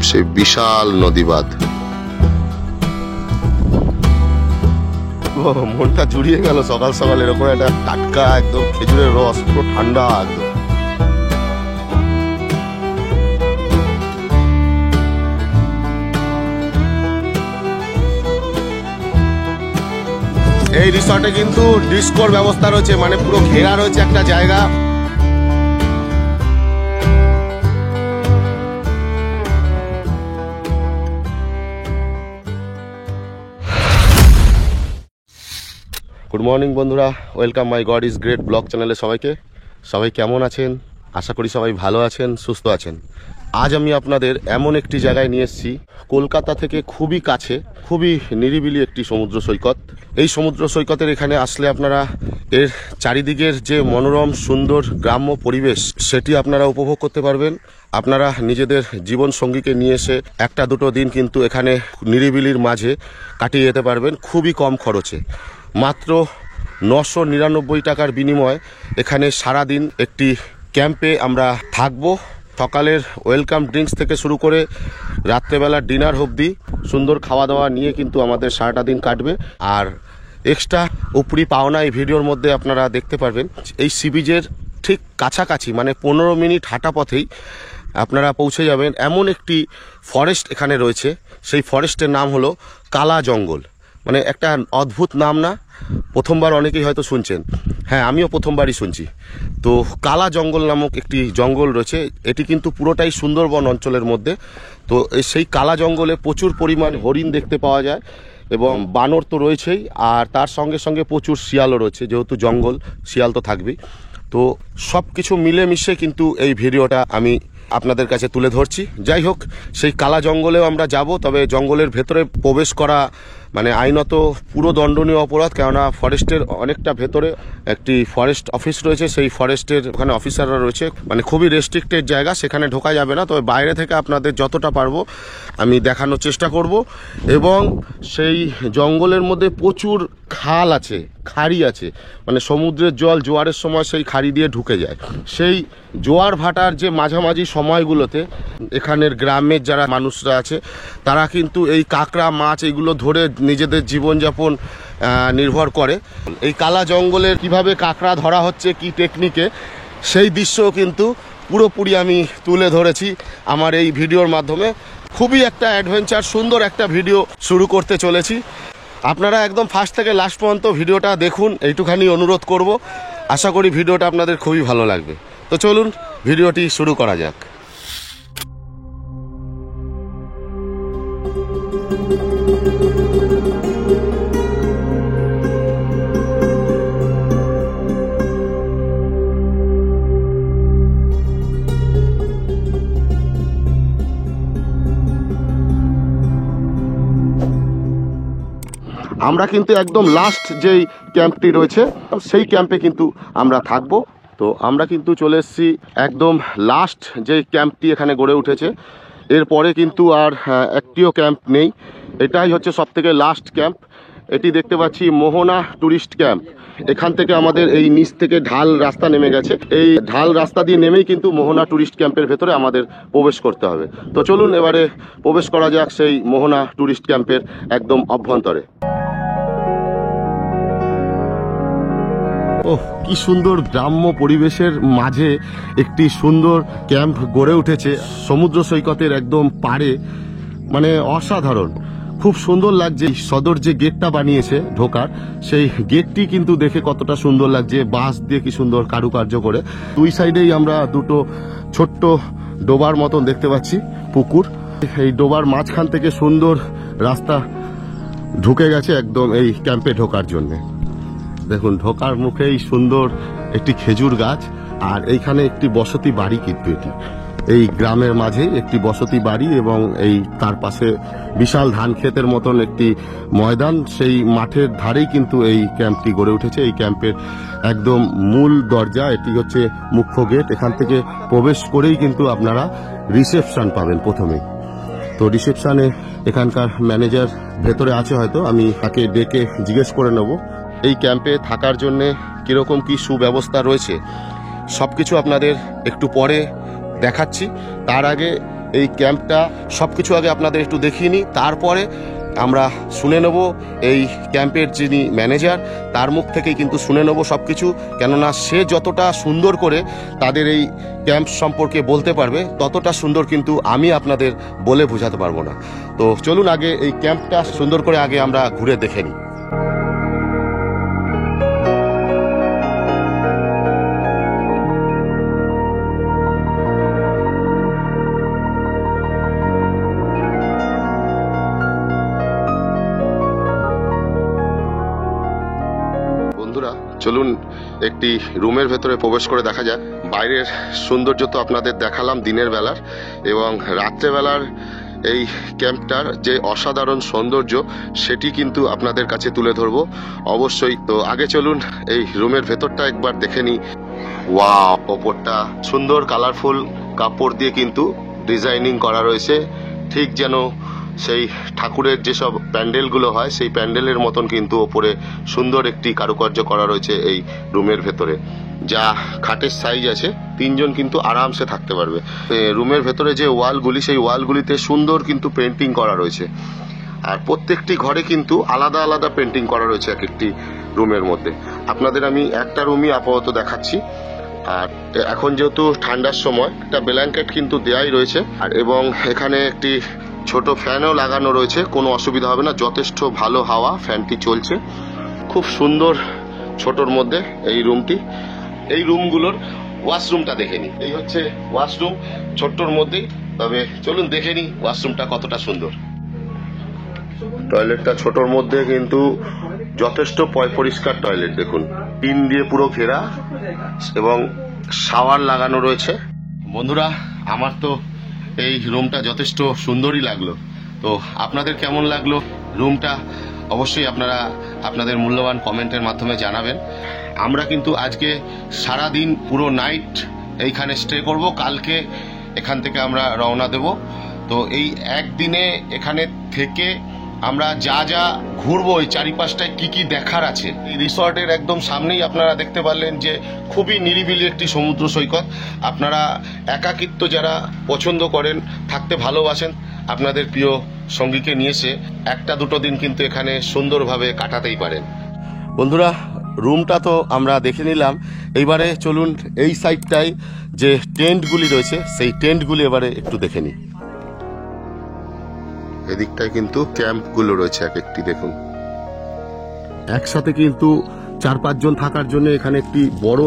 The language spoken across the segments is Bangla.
সেই বিশাল নদী বাঁধ। মনটা জুড়িয়ে গেল সকাল সকাল এরকম একটা টাটকা একদম খেজুরের রস, পুরো ঠান্ডা একদম। এই রিসর্টে কিন্তু ডিস্কোর ব্যবস্থা রয়েছে, মানে পুরো ঘেরা রয়েছে একটা জায়গা। গুড মর্নিং বন্ধুরা, welcome my god is great blog চ্যানেলে সবাই কেমন আছেন? আশা করি সবাই ভালো আছেন, সুস্থ আছেন। আজ আমি আপনাদের এমন একটি জায়গায় নিয়ে এসেছি, কলকাতা থেকে খুবই কাছে, খুবই নিরিবিলি একটি সমুদ্র সৈকত। এই সমুদ্র সৈকতের এখানে আসলে আপনারা এর চারিদিকের যে মনোরম সুন্দর গ্রাম্য পরিবেশ সেটি আপনারা উপভোগ করতে পারবেন। আপনারা নিজেদের জীবন সঙ্গীকে নিয়ে এসে একটা দুটো দিন কিন্তু এখানে নিরিবিলির মাঝে কাটিয়ে যেতে পারবেন খুবই কম খরচে। মাত্র 999 টাকার বিনিময়ে এখানে সারাদিন একটি ক্যাম্পে আমরা থাকবো। সকালের ওয়েলকাম ড্রিঙ্কস থেকে শুরু করে রাত্রেবেলার ডিনার অবধি সুন্দর খাওয়া দাওয়া নিয়ে কিন্তু আমাদের সারাটা দিন কাটবে। আর এক্সট্রা উপরি পাওনা এই ভিডিওর মধ্যে আপনারা দেখতে পারবেন। এই সি বিচের ঠিক কাছাকাছি, মানে 15 মিনিট হাঁটা পথেই আপনারা পৌঁছে যাবেন এমন একটি ফরেস্ট এখানে রয়েছে। সেই ফরেস্টের নাম হলো কালা জঙ্গল। মানে একটা অদ্ভুত নাম না? প্রথমবার অনেকেই হয়তো শুনছেন। হ্যাঁ, আমিও প্রথমবারই শুনছি। তো কালা জঙ্গল নামক একটি জঙ্গল রয়েছে, এটি কিন্তু পুরোটাই সুন্দরবন অঞ্চলের মধ্যে। তো সেই কালা জঙ্গলে প্রচুর পরিমাণ হরিণ দেখতে পাওয়া যায় এবং বানর তো রয়েছেই, আর তার সঙ্গে সঙ্গে প্রচুর শিয়ালও রয়েছে। যেহেতু জঙ্গল, শিয়াল তো থাকবেই। তো সব কিছু মিলেমিশে কিন্তু এই ভিডিওটা আমি আপনাদের কাছে তুলে ধরছি। যাই হোক, সেই কালা জঙ্গলেও আমরা যাব, তবে জঙ্গলের ভেতরে প্রবেশ করা মানে আইনত পুরো দণ্ডনীয় অপরাধ। কেননা ফরেস্টের অনেকটা ভেতরে একটি ফরেস্ট অফিস রয়েছে, সেই ফরেস্টের ওখানে অফিসাররা রয়েছে। মানে খুবই রেস্ট্রিক্টেড জায়গা, সেখানে ঢোকা যাবে না। তবে বাইরে থেকে আপনাদের যতটা পারবো আমি দেখানোর চেষ্টা করব। এবং সেই জঙ্গলের মধ্যে প্রচুর খাল আছে, খাড়ি আছে, মানে সমুদ্রের জল জোয়ারের সময় সেই খাড়ি দিয়ে ঢুকে যায়। সেই জোয়ার ভাটার যে মাঝামাঝি সময়গুলোতে এখানের গ্রামের যারা মানুষরা আছে তারা কিন্তু এই কাঁকড়া মাছ এগুলো ধরে নিজেদের জীবনযাপন নির্ভর করে। এই কালা জঙ্গলের কিভাবে কাঁকড়া ধরা হচ্ছে, কি টেকনিকে, সেই দৃশ্যও কিন্তু পুরোপুরি আমি তুলে ধরেছি আমার এই ভিডিওর মাধ্যমে। খুবই একটা অ্যাডভেঞ্চার, সুন্দর একটা ভিডিও শুরু করতে চলেছি। আপনারা একদম ফার্স্ট থেকে লাস্ট পর্যন্ত ভিডিওটা দেখুন, এইটুখানি অনুরোধ করব। আশা করি ভিডিওটা আপনাদের খুবই ভালো লাগবে। তো চলুন ভিডিওটি শুরু করা যাক। আমরা কিন্তু একদম লাস্ট যেই ক্যাম্পটি রয়েছে সেই ক্যাম্পে কিন্তু আমরা থাকবো। তো আমরা কিন্তু চলে এসেছি একদম লাস্ট যে ক্যাম্পটি এখানে গড়ে উঠেছে। এরপরে কিন্তু আর একটিও ক্যাম্প নেই, এটাই হচ্ছে সব থেকে লাস্ট ক্যাম্প। এটি দেখতে পাচ্ছি মোহনা টুরিস্ট ক্যাম্প। এখান থেকে আমাদের এই নিচ থেকে ঢাল রাস্তা নেমে গেছে, এই ঢাল রাস্তা দিয়ে নেমেই কিন্তু মোহনা টুরিস্ট ক্যাম্পের ভেতরে আমাদের প্রবেশ করতে হবে। তো চলুন এবারে প্রবেশ করা যাক সেই মোহনা টুরিস্ট ক্যাম্পের একদম অভ্যন্তরে। ওহ, কি সুন্দর গ্রাম্য পরিবেশের মাঝে একটি সুন্দর ক্যাম্প গড়ে উঠেছে সমুদ্র সৈকতের একদম পাড়ে। মানে অসাধারণ, খুব সুন্দর লাগছে। সদর যে গেটটা বানিয়েছে ঢোকার, সেই গেটটি কিন্তু দেখে কতটা সুন্দর লাগছে, বাঁশ দিয়ে কি সুন্দর কারুকার্য করে। দুই সাইডেই আমরা দুটো ছোট্ট ডোবার মতন দেখতে পাচ্ছি, পুকুর। এই ডোবার মাঝখান থেকে সুন্দর রাস্তা ঢুকে গেছে একদম এই ক্যাম্পে ঢোকার জন্যে। দেখুন, ঢোকার মুখেই সুন্দর একটি খেজুর গাছ, আর এইখানে একটি বসতি বাড়ি। কিন্তু এটি এই গ্রামের মাঝে একটি বসতি বাড়ি এবং এই তার পাশে বিশাল ধান ক্ষেতের মতন একটি ময়দান। সেই মাঠের ধারেই কিন্তু এই ক্যাম্পটি গড়ে উঠেছে। এই ক্যাম্পের একদম মূল দরজা, এটি হচ্ছে মুখ্য গেট। এখান থেকে প্রবেশ করেই কিন্তু আপনারা রিসেপশন পাবেন প্রথমেই। তো রিসেপশনে এখানকার ম্যানেজার ভেতরে আছে, হয়তো আমি তাকে ডেকে জিজ্ঞেস করে নেব এই ক্যাম্পে থাকার জন্য কীরকম কি সুব্যবস্থা রয়েছে। সব কিছু আপনাদের একটু পরে দেখাচ্ছি। তার আগে এই ক্যাম্পটা সবকিছু আগে আপনাদের একটু দেখিয়ে নিই, তারপরে আমরা শুনে নেব এই ক্যাম্পের যিনি ম্যানেজার তার মুখ থেকেই কিন্তু শুনে নেব সব কিছু। কেননা সে যতটা সুন্দর করে তাদের এই ক্যাম্প সম্পর্কে বলতে পারবে ততটা সুন্দর কিন্তু আমি আপনাদের বলে বোঝাতে পারবো না। তো চলুন আগে এই ক্যাম্পটা সুন্দর করে আগে আমরা ঘুরে দেখে নিই। চলুন একটি রুমের ভেতরে প্রবেশ করে দেখা যাক। বাইরের সৌন্দর্য তো আপনাদের দেখালাম দিনের বেলার, এবং রাত্রেবেলার এই ক্যাম্পটার যে অসাধারণ সৌন্দর্য সেটি কিন্তু আপনাদের কাছে তুলে ধরবো অবশ্যই। তো আগে চলুন এই রুমের ভেতরটা একবার দেখে নিই। ওয়াও, ওপরটা সুন্দর কালারফুল কাপড় দিয়ে কিন্তু ডিজাইনিং করা রয়েছে, ঠিক যেন সেই ঠাকুরের যেসব প্যান্ডেলগুলো হয় সেই প্যান্ডেলের মতন কিন্তু ওপরে সুন্দর একটি কারুকার্য করা রয়েছে এই রুমের ভেতরে। যা খাটের সাইজ আছে 3 জন কিন্তু আরামসে থাকতে পারবে। রুমের ভেতরে যে ওয়ালগুলি সেই ওয়ালগুলিতে সুন্দর কিন্তু পেন্টিং করা রয়েছে, আর প্রত্যেকটি ঘরে কিন্তু আলাদা আলাদা পেন্টিং করা রয়েছে এক একটি রুমের মধ্যে। আপনাদের আমি একটা রুমই আপাতত দেখাচ্ছি। আর এখন যেহেতু ঠান্ডার সময় একটা ব্ল্যাঙ্কেট কিন্তু দেয়াই রয়েছে, আর এবং এখানে একটি ছোট ফ্যানও লাগানো রয়েছে, কোনো অসুবিধা হবে না, যথেষ্ট ভালো হাওয়া ফ্যানটি চলছে। খুব সুন্দর ছোটর মধ্যে এই রুমটি। এই রুমগুলোর ওয়াশরুমটা দেখে নিই। এই হচ্ছে ওয়াশরুম ছোট্টর মধ্যেই, তবে চলুন দেখে নিই ওয়াশরুমটা কতটা সুন্দর। টয়লেটটা ছোটর মধ্যে কিন্তু যথেষ্ট পরিষ্কার টয়লেট, দেখুন টিন দিয়ে পুরো ঘেরা এবং শাওয়ার লাগানো রয়েছে। বন্ধুরা, আমার তো এই রুমটা যথেষ্ট সুন্দরই লাগলো। তো আপনাদের কেমন লাগলো রুমটা অবশ্যই আপনারা আপনাদের মূল্যবান কমেন্টের মাধ্যমে জানাবেন। আমরা কিন্তু আজকে সারা দিন পুরো নাইট এইখানে স্টে করব, কালকে এখান থেকে আমরা রওনা দেব। তো এই একদিনে এখানে থেকে আমরা যা যা ঘুরবো, এই চারিপাশটায় কি কি দেখার আছে। এই রিসর্টের একদম সামনেই আপনারা দেখতে পারলেন যে খুবই নিরিবিলি একটি সমুদ্র সৈকত। আপনারা একাকিত্ব যারা পছন্দ করেন, থাকতে ভালোবাসেন, আপনাদের প্রিয় সঙ্গীকে নিয়ে এসে 1-2 দিন কিন্তু এখানে সুন্দরভাবে কাটাতেই পারেন। বন্ধুরা, রুমটা তো আমরা দেখে নিলাম, এইবারে চলুন এই সাইডটায় যে টেন্টগুলি রয়েছে সেই টেন্টগুলি এবারে একটু দেখে নিই। এদিকটায় কিন্তু ক্যাম্পগুলো রয়েছে এক একটি, দেখুন একসাথে কিন্তু 4-5 জন থাকার জন্য এখানে একটি বড়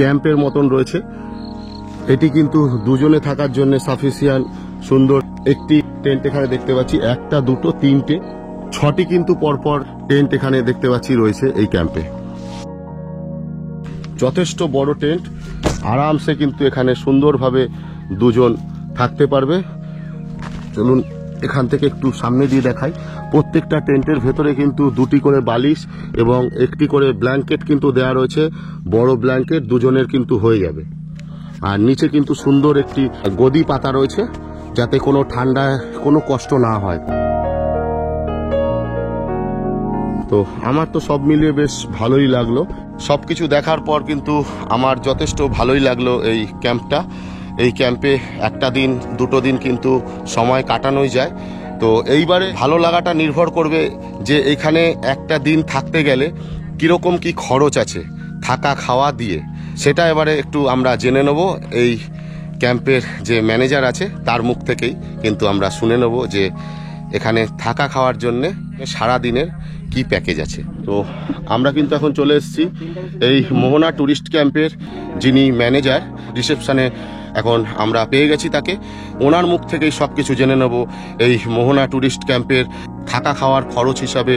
ক্যাম্পের মতন রয়েছে। এটি কিন্তু 2 জনে থাকার জন্য সাফিসিয়েন্ট সুন্দর একটি টেন্ট এখানে দেখতে পাচ্ছি। 1, 2, 3, 6টি কিন্তু পরপর টেন্ট এখানে দেখতে পাচ্ছি রয়েছে এই ক্যাম্পে। যথেষ্ট বড় টেন্ট, আরামসে কিন্তু এখানে সুন্দরভাবে 2 জন থাকতে পারবে। চলুন এখান থেকে একটু সামনে দিয়ে দেখাই। প্রত্যেকটা টেন্টের ভেতরে কিন্তু 2টি করে বালিশ এবং একটি করে ব্ল্যাঙ্কেট কিন্তু দেওয়া রয়েছে। বড় ব্ল্যাঙ্কেট 2 জনের কিন্তু হয়ে যাবে। আর নিচে কিন্তু সুন্দর একটি গদি পাতা রয়েছে, যাতে কোনো ঠান্ডায় কোনো কষ্ট না হয়। তো আমার তো সব মিলিয়ে বেশ ভালোই লাগলো। সবকিছু দেখার পর কিন্তু আমার যথেষ্ট ভালোই লাগলো এই ক্যাম্পটা। এই ক্যাম্পে 1 দিন 2 দিন কিন্তু সময় কাটানোই যায়। তো এইবারে ভালো লাগাটা নির্ভর করবে যে এখানে 1 দিন থাকতে গেলে কিরকম কি খরচ আছে থাকা খাওয়া দিয়ে, সেটা এবারে একটু আমরা জেনে নেব। এই ক্যাম্পের যে ম্যানেজার আছে তার মুখ থেকেই কিন্তু আমরা শুনে নেব যে এখানে থাকা খাওয়ার জন্যে সারা দিনের কি প্যাকেজ আছে। তো আমরা কিন্তু এখন চলে এসেছি এই মোহনা ট্যুরিস্ট ক্যাম্পের যিনি ম্যানেজার, রিসেপশনে এখন আমরা পেয়ে গেছি তাকে। ওনার মুখ থেকেই সব কিছু জেনে নেব এই মোহনা ট্যুরিস্ট ক্যাম্পের থাকা খাওয়ার খরচ হিসাবে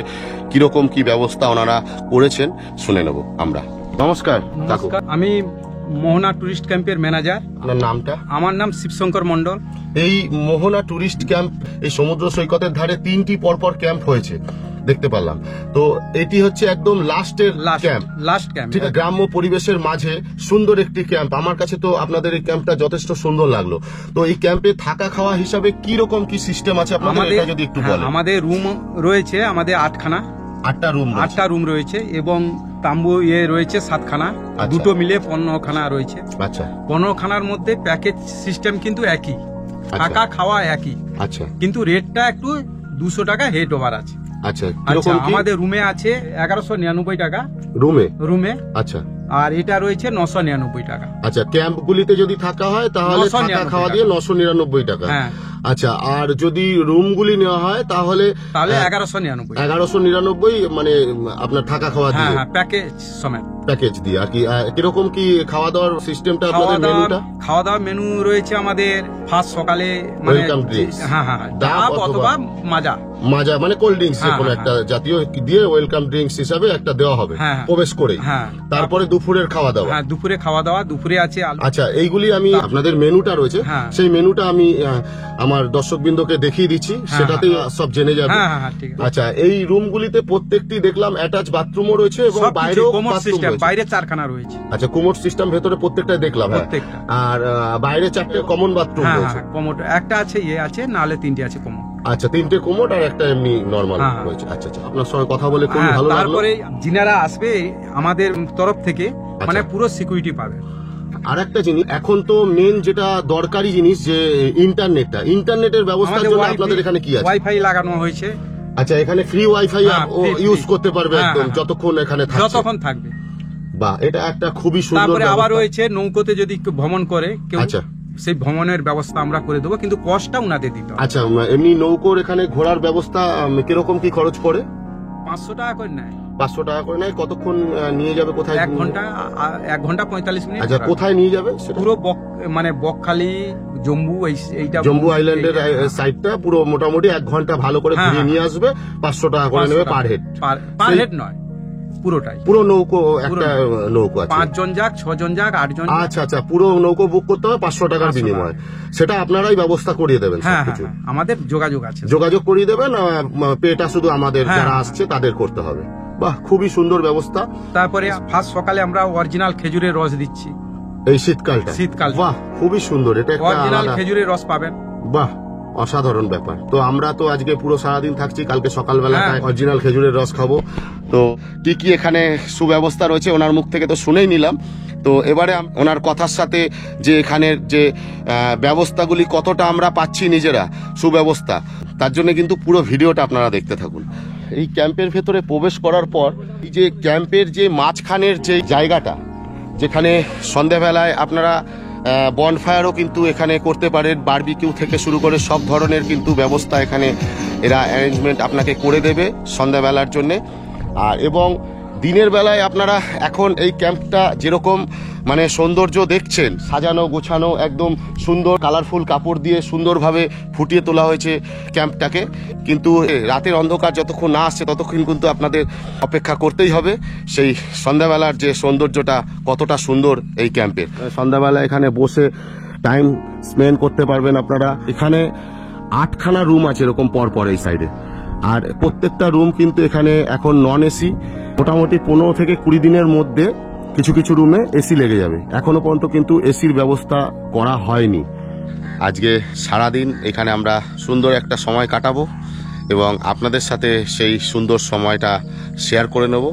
কিরকম কি ব্যবস্থা ওনারা করেছেন শুনে নেব আমরা। নমস্কার কাকু, আমি মোহনা টুরিস্ট ক্যাম্পের ম্যানেজার। আপনার নামটা? আমার নাম শিবশঙ্কর মন্ডল। এই মোহনা টুরিস্ট ক্যাম্প এই সমুদ্র সৈকতের ধারে 3টি পরপর ক্যাম্প হয়েছে দেখতে পারলাম। তো এটি হচ্ছে একদম লাস্ট ক্যাম্প, ঠিক আছে, গ্রাম্য পরিবেশের মাঝে সুন্দর একটি ক্যাম্প। আমার কাছে তো আপনাদের এই ক্যাম্পটা যথেষ্ট সুন্দর লাগলো। তো এই ক্যাম্পে থাকা খাওয়া হিসাবে কি রকম কি সিস্টেম আছে আপনাদের, এটা যদি একটু বলেন। আমাদের রুম রয়েছে, আমাদের 8টা রুম রয়েছে এবং তাম্বু রয়েছে 7খানা, দুটো মিলে 15খানা রয়েছে। আচ্ছা, 15খানার মধ্যে প্যাকেজ সিস্টেম কিন্তু একই। থাকা খাওয়া একই, আচ্ছা কিন্তু রেটটা একটু 200 টাকা হেড ওভার আছে। আচ্ছা আচ্ছা, কিরকম কি আমাদের রুমে আছে 1199 টাকা রুমে? আচ্ছা, আচ্ছা আর এটা রয়েছে 999 টাকা। আচ্ছা, ক্যাম্পগুলিতে যদি থাকা হয় তাহলে 999 থাকা খাওয়া দিয়ে 999 টাকা। হ্যাঁ। আচ্ছা, আর যদি রুমগুলি নেওয়া হয় তাহলে 1199 মানে আপনার থাকা খাওয়া দিয়ে, হ্যাঁ, প্যাকেজ সমেত। প্যাকেজ দিয়ে আর কি। কিরকম কি খাওয়া দাওয়ার সিস্টেমটা আপনাদের মেনুটা? খাওয়া দাওয়া মেনু রয়েছে আমাদের ফার্স্ট সকালে মানে Welcome drinks। হ্যাঁ, ডাব অথবা মাজা মানে কোল্ড ড্রিঙ্কস হ্যাঁ, কোনো হ্যাঁ, একটা জাতীয় দিয়ে ওয়েলকাম ড্রিঙ্কস হিসাবে একটা দেওয়া হবে হ্যাঁ, প্রবেশ করে। হ্যাঁ। তারপরে দুপুরের খাওয়া দাওয়া। হ্যাঁ, দুপুরে খাওয়া দাওয়া, দুপুরে আছে আলু। আচ্ছা, এইগুলি আমি আপনাদের মেনুটা রয়েছে, হ্যাঁ। সেই মেনুটা আমি আমার দর্শকবৃন্দকে দেখিয়ে দিচ্ছি, সেটাতেই সব জেনে যাবে। হ্যাঁ, ঠিক আছে। আচ্ছা, এই রুমগুলিতে প্রত্যেকটি দেখলাম অ্যাটাচ বাথরুমও রয়েছে এবং সবকিছু বাইরেও কোমোড বাথরুম সিস্টেম, রয়েছে। বাইরে 4খানা রয়েছে। আচ্ছা, কোমোড সিস্টেম ভেতরে প্রত্যেকটাই দেখলাম, হ্যাঁ। প্রত্যেকটা। আর বাইরে 4টে কমন বাথরুম হ্যাঁ, রয়েছে। কোমোড একটা আছে, আছে, নাহলে 3টে আছে কোমোড। আচ্ছা, 3টে কোমোড আর একটা এমনি নরমাল হ্যাঁ। রয়েছে। আচ্ছা, আপনার সঙ্গে কথা বলে খুব হ্যাঁ, ভালো লাগলো। তারপরে যিনারা আসবে আমাদের তরফ থেকে মানে আচ্ছা। পুরো সিকিউরিটি পাবে। আর একটা জিনিস, এখন তো মেন যেটা দরকারি জিনিস যে ইন্টারনেটের ব্যবস্থার জন্য আপনাদের এখানে কি আছে? ওয়াইফাই লাগানো হয়েছে। আচ্ছা, এখানে ফ্রি ওয়াইফাই হ্যাঁ, ইউজ free। করতে পারবে হ্যাঁ, একদম হ্যাঁ। যতক্ষণ এখানে থাকছে। যতক্ষণ থাকবে। বাহ, এটা একটা খুবই সুন্দর তারপরে আবার ব্যবস্থা। রয়েছে নৌকোতে যদি কেউ ভ্রমণ করে কেউ, আচ্ছা। সেই ভ্রমণের ব্যবস্থা আমরা করে দেবো, কিন্তু কষ্টটা উনাদের দিতে হবে। আচ্ছা, এমনি নৌকোর এখানে ঘোরার ব্যবস্থা কিরকম কি খরচ পড়ে? 500 টাকা করে নেয়। 500 টাকা করে নেয়। কতক্ষণ নিয়ে যাবে, কোথায়? 1 ঘন্টা 45 মিনিট। আচ্ছা, কোথায় নিয়ে যাবে সেটা? পুরো মানে বকখালি, জম্বু, এইটা জম্বু আইল্যান্ডের সাইডটা পুরো মোটামুটি 1 ঘন্টা ভালো করে হ্যাঁ, ঘুরিয়ে নিয়ে আসবে। 500 টাকা করে নেবে পার হেড। পার হেড নয়, পুরোটাই। পুরো নৌকো, একটা নৌকো আছে 5 জন যাক, 6 জন যাক, 8 জন। আচ্ছা, পুরো নৌকো বুক করতে হবে 500 টাকার 500 বিনিময়ে। সেটা আপনারাই ব্যবস্থা করিয়ে দেবেন হ্যাঁ, সবকিছু? আমাদের যোগাযোগ আছে। যোগাযোগ করিয়ে দেবেন, পেটা শুধু আমাদের হ্যাঁ, যারা আসছে তাদের করতে হবে। বাহ, খুবই সুন্দর ব্যবস্থা। তারপরে ফার্স্ট সকালে আমরা অরিজিনাল খেজুরের রস দিচ্ছি। এই শীতকালটা? বাহ, খুবই সুন্দর। এটা একটা অরিজিনাল আলাদা, খেজুরের রস পাবেন। বাহ, অসাধারণ ব্যাপার। তো আমরা তো আজকে পুরো সারাদিন থাকছি, কালকে সকালবেলাটায় অরিজিনাল খেজুরের রস খাবো। তো কি কি এখানে সুব্যবস্থা রয়েছে ওনার মুখ থেকে তো শুনেই নিলাম। তো এবারে ওনার কথার সাথে যে এখানের যে ব্যবস্থাগুলি কতটা আমরা পাচ্ছি নিজেরা সুব্যবস্থা, তার জন্য কিন্তু পুরো ভিডিওটা আপনারা দেখতে থাকুন। এই ক্যাম্পের ভেতরে প্রবেশ করার পর এই যে ক্যাম্পের যে মাঝখানের যে জায়গাটা, যেখানে সন্ধ্যাবেলায় আপনারা বনফায়ারও কিন্তু এখানে করতে পারেন, বারবিকিউ থেকে শুরু করে সব ধরনের কিন্তু ব্যবস্থা এখানে এরা অ্যারেঞ্জমেন্ট আপনাকে করে দেবে সন্ধ্যাবেলার জন্যে। আর এবং দিনের বেলায় আপনারা এখন এই ক্যাম্পটা যেরকম মানে সৌন্দর্য দেখছেন, সাজানো গোছানো, একদম সুন্দর কালারফুল কাপড় দিয়ে সুন্দরভাবে ফুটিয়ে তোলা হয়েছে ক্যাম্পটাকে, কিন্তু রাতের অন্ধকার যতক্ষণ না আসছে ততক্ষণ কিন্তু আপনাদের অপেক্ষা করতেই হবে সেই সন্ধ্যাবেলার যে সৌন্দর্যটা কতটা সুন্দর এই ক্যাম্পের। সন্ধ্যাবেলা এখানে বসে টাইম স্পেন্ড করতে পারবেন আপনারা। এখানে 8খানা রুম আছে এরকম পরপর এই সাইডে, আর প্রত্যেকটা রুম কিন্তু এখানে এখন নন এসি। মোটামুটি 15 থেকে 20 দিনের মধ্যে কিছু কিছু রুমে এসি লেগে যাবে। এখনো পর্যন্ত কিন্তু এসির ব্যবস্থা করা হয়নি। আজকে সারাদিন এখানে আমরা সুন্দর একটা সময় কাটাবো এবং আপনাদের সাথে সেই সুন্দর সময়টা শেয়ার করে নেব।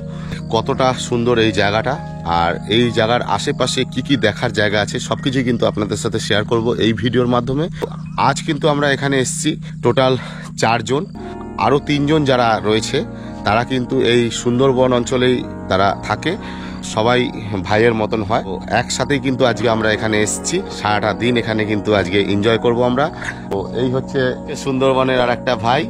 কতটা সুন্দর এই জায়গাটা, আর এই জায়গার আশেপাশে কি কি দেখার জায়গা আছে সবকিছুই কিন্তু আপনাদের সাথে শেয়ার করব এই ভিডিওর মাধ্যমে। আজ কিন্তু আমরা এখানে এসেছি টোটাল 4 জন, আরও 3 জন যারা রয়েছে তারা কিন্তু এই সুন্দরবন অঞ্চলেই তারা থাকে, সবাই ভাইয়ের মতন হয়। তো একসাথেই কিন্তু আজকে আমরা এখানে এসেছি, সারাটা দিন এখানে কিন্তু আজকে এনজয় করব আমরা। তো এই হচ্ছে সুন্দরবনের আর একটা ভাই,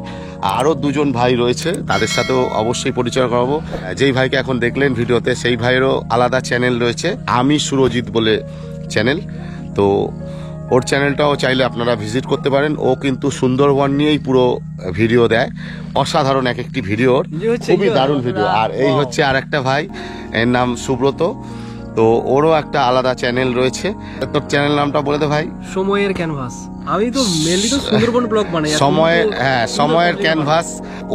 আরও 2 জন ভাই রয়েছে, তাদের সাথেও অবশ্যই পরিচয় করাবো। যেই ভাইকে এখন দেখলেন ভিডিওতে, সেই ভাইয়েরও আলাদা চ্যানেল রয়েছে, আমি সুরজিৎ বলে চ্যানেল। তো ওর চ্যানেলটাও চাইলে আপনারা ভিজিট করতে পারেন। ও কিন্তু সুন্দরবন নিয়েই পুরো ভিডিও দেয়, অসাধারণ এক একটি ভিডিওর, খুবই দারুণ ভিডিও। আর এই হচ্ছে আর একটা ভাই, এর নাম সুব্রত, তো ওরও একটা আলাদা চ্যানেল রয়েছে। তোর চ্যানেল নামটা বলে দে ভাই। সময়ের ক্যানভাস। আমি তো মেনলি তো সুন্দরবন ব্লগ বানাই। সময়ের ক্যানভাস।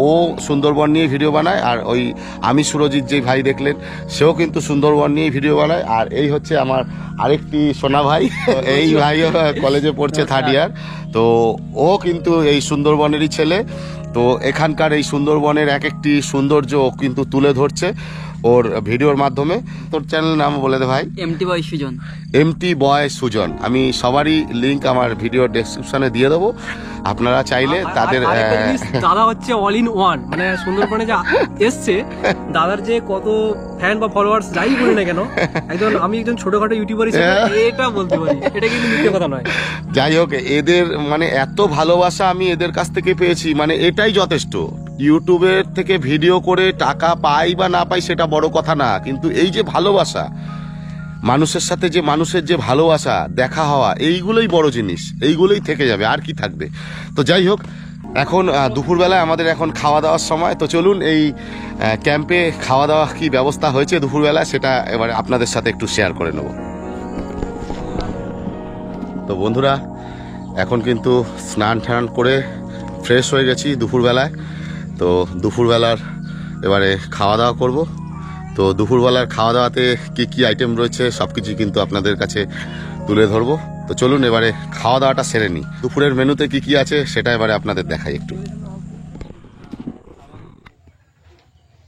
ও সুন্দরবন নিয়ে ভিডিও বানায়, আর ওই আমি সুরজিৎ যে ভাই দেখলেন সেও কিন্তু সুন্দরবন নিয়ে ভিডিও বানায়। আর এই হচ্ছে আমার আরেকটি সোনা ভাই, এই ভাইও কলেজে পড়ছে 3rd ইয়ার। তো ও কিন্তু এই সুন্দরবনেরই ছেলে। তো এখানকার এই সুন্দরবনের এক একটি সৌন্দর্য কিন্তু তুলে ধরছে। ওর ভিডিওর মাধ্যমে। তোর চ্যানেল নাম বলে দে ভাই। এমটি বয় সুজন। এমটি বয় সুজন। আমি সবারই লিংক আমার ভিডিও ডেসক্রিপশনে দিয়ে দেবো, আপনারা চাইলে তাদের। আরেকটা জিনিস, দাদা হচ্ছে অল ইন ওয়ান, মানে সুন্দরবনে যে এসছে দাদার যে কত ফ্যান বা ফলোয়ার্স যাই বলি না কেন, একজন আমি একজন ছোটখাটো ইউটিউবার হিসেবে এটা বলতে পারি, এটা কিন্তু মিথ্যে কথা নয়। যাই হোক, এদের মানে এত ভালোবাসা আমি এদের কাছ থেকে পেয়েছি, মানে এটাই যথেষ্ট। ইউটিউবের থেকে ভিডিও করে টাকা পাই বা না পাই সেটা বড় কথা না, কিন্তু এই যে ভালোবাসা, মানুষের সাথে যে মানুষের যে ভালোবাসা দেখা হওয়া, এইগুলোই বড় জিনিস, এইগুলোই থেকে যাবে, আর কি থাকবে। তো যাই হোক, এখন দুপুরবেলায় আমাদের এখন খাওয়া দাওয়ার সময়। তো চলুন এই ক্যাম্পে খাওয়া দাওয়া কি ব্যবস্থা হয়েছে দুপুরবেলা সেটা এবারে আপনাদের সাথে একটু শেয়ার করে নেব। তো বন্ধুরা, এখন কিন্তু স্নান টান করে ফ্রেশ হয়ে গেছি দুপুরবেলায়। তো দুপুরবেলার এবারে খাওয়া দাওয়া করব। তো দুপুরবেলার খাওয়া দাওয়াতে কি কি আইটেম রয়েছে সব কিছু কিন্তু আপনাদের কাছে তুলে ধরবো। তো চলুন এবারে খাওয়া দাওয়াটা সেরে নিই। দুপুরের মেনুতে কি কি আছে সেটা এবারে আপনাদের দেখাই একটু।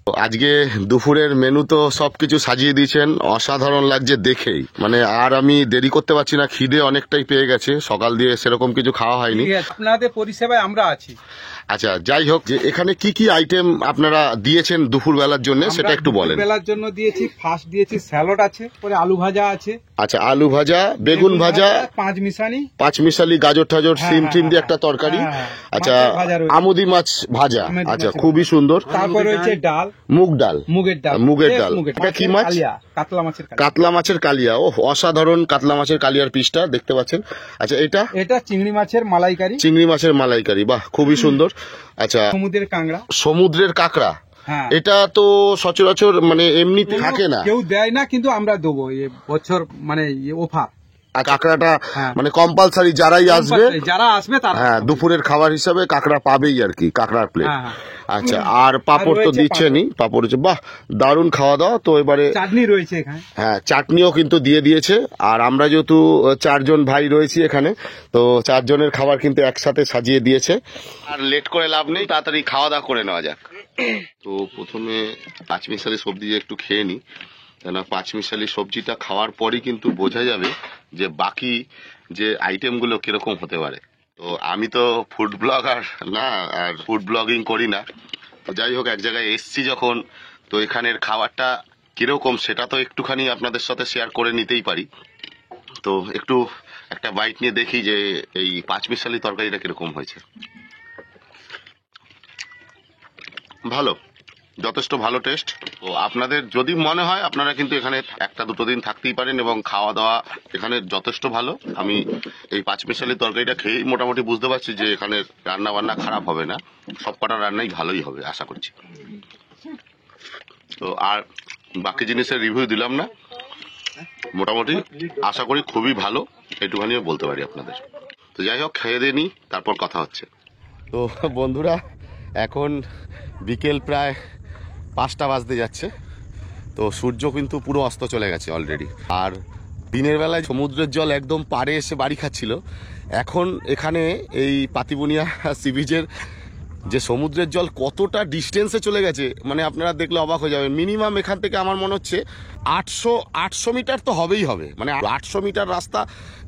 তো আজকে দুপুরের মেনু তো সবকিছু সাজিয়ে দিয়েছেন, অসাধারণ লাগছে দেখেই। মানে আর আমি দেরি করতে পারছি না, খিদে অনেকটাই পেয়ে গেছে, সকাল দিয়ে সেরকম কিছু খাওয়া হয়নি। ঠিক আছে, আপনাদের পরিষেবায় আমরা আছি। আচ্ছা, যাই হোক, যে এখানে কি কি আইটেম আপনারা দিয়েছেন দুপুরবেলার জন্য সেটা একটু বলেন। বেলার জন্য দিয়েছি, ফার্স্ট দিয়েছি স্যালাড আছে, পরে আলু ভাজা আছে। আচ্ছা, আলু ভাজা, বেগুন ভাজা, পাঁচ মিশালি, গাজর টাজর, সিম টিম দিয়ে একটা তরকারি। আচ্ছা, আমুদি মাছ ভাজা। আচ্ছা, খুবই সুন্দর। তারপর রয়েছে ডাল, মুগের ডাল। এটা কি মাছ? কাতলা মাছের কালিয়া। ও অসাধারণ, কাতলা মাছের কালিয়ার পিসটা দেখতে পাচ্ছেন। আচ্ছা, এটা চিংড়ি মাছের মালাইকারি। চিংড়ি মাছের মালাইকারি, বাহ, খুবই সুন্দর। আচ্ছা, সমুদ্রের কাঁকড়া। এটা তো সচরাচর মানে এমনি থাকে না, কেউ দেয় না, কিন্তু আমরা দেবো বছর মানে অফার। কাঁকড়াটা মানে কম্পালসারি, যারা আসবে তারা দুপুরের খাবার হিসাবে কাঁকড়া পাবেই আর কি, কাঁকড়ার প্লেট। আচ্ছা, আর পাঁপড় তো দিচ্ছেনই, পাঁপড় হচ্ছে, বাহ, দারুণ খাওয়া দাওয়া। তো এবারে চাটনি রয়েছে এখানে। হ্যাঁ, চাটনিও কিন্তু দিয়ে দিয়েছে। আর আমরা যেহেতু 4 জন ভাই রয়েছি এখানে, তো 4 জনের খাবার কিন্তু একসাথে সাজিয়ে দিয়েছে। আর লেট করে লাভ নেই, তাড়াতাড়ি খাওয়া দাওয়া করে নেওয়া যাক। তো প্রথমে পাঁচমিশালি সবজি একটু খেয়ে নিই, কেন পাঁচমিশালি সবজিটা খাওয়ার পরই কিন্তু বোঝা যাবে যে বাকি যে আইটেমগুলো কিরকম হতে পারে। তো আমি তো ফুড ব্লগার না, আর ফুড ব্লগিং করি না। তো যাই হোক, এক জায়গায় এসছি যখন, তো এখানের খাবারটা কিরকম সেটা তো একটুখানি আপনাদের সাথে শেয়ার করে নিতেই পারি। তো একটু একটা বাইট নিয়ে দেখি যে এই পাঁচমিশালি তরকারিটা কিরকম হয়েছে। ভালো, যথেষ্ট ভালো টেস্ট। তো আপনাদের যদি মনে হয় আপনারা কিন্তু এখানে 1-2 দিন থাকতেই পারেন, এবং খাওয়া দাওয়া এখানে যথেষ্ট ভালো। আমি এই পাঁচমিশালি তরকারিটা খেয়েই মোটামুটি বুঝতে পারছি যে এখানে রান্না বান্না খারাপ হবে না, সব কটা রান্নাই ভালোই হবে আশা করছি। তো আর বাকি জিনিসের রিভিউ দিলাম না, মোটামুটি আশা করি খুবই ভালো, এটুখানিও বলতে পারি আপনাদের। তো যাই হোক, খেয়ে দিয়ে নিই, তারপর কথা হচ্ছে। তো বন্ধুরা, এখন বিকেল প্রায় 5টা বাজতে যাচ্ছে। তো সূর্য কিন্তু পুরো অস্ত চলে গেছে অলরেডি। আর দিনের বেলায় সমুদ্রের জল একদম পাড়ে এসে বাড়ি খাচ্ছিল। এখন এখানে এই পাতিবুনিয়া সি বিচের যে সমুদ্রের জল কতটা ডিস্টেন্সে চলে গেছে, মানে আপনারা দেখলে অবাক হয়ে যাবেন। মিনিমাম এখান থেকে আমার মনে হচ্ছে 800 মিটার তো হবেই হবে। মানে 800 মিটার রাস্তা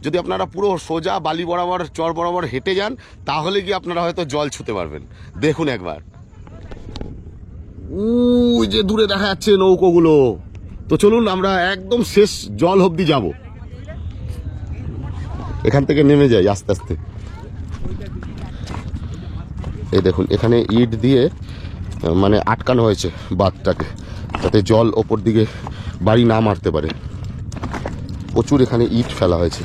যদি আপনারা পুরো সোজা বালি বরাবর, চর বরাবর হেঁটে যান, তাহলে কি আপনারা হয়তো জল ছুঁতে পারবেন। দেখুন একবার, ওই যে দূরে দেখা যাচ্ছে নৌকোগুলো। তো চলুন আমরা একদম শেষ জল অবধি যাব, এখান থেকে নেমে যাই আস্তে আস্তে। এই দেখুন, এখানে ইট দিয়ে মানে আটকানো হয়েছে বাঁধটাকে, যাতে জল ওপর দিকে বাড়ি না মারতে পারে। প্রচুর এখানে ইট ফেলা হয়েছে।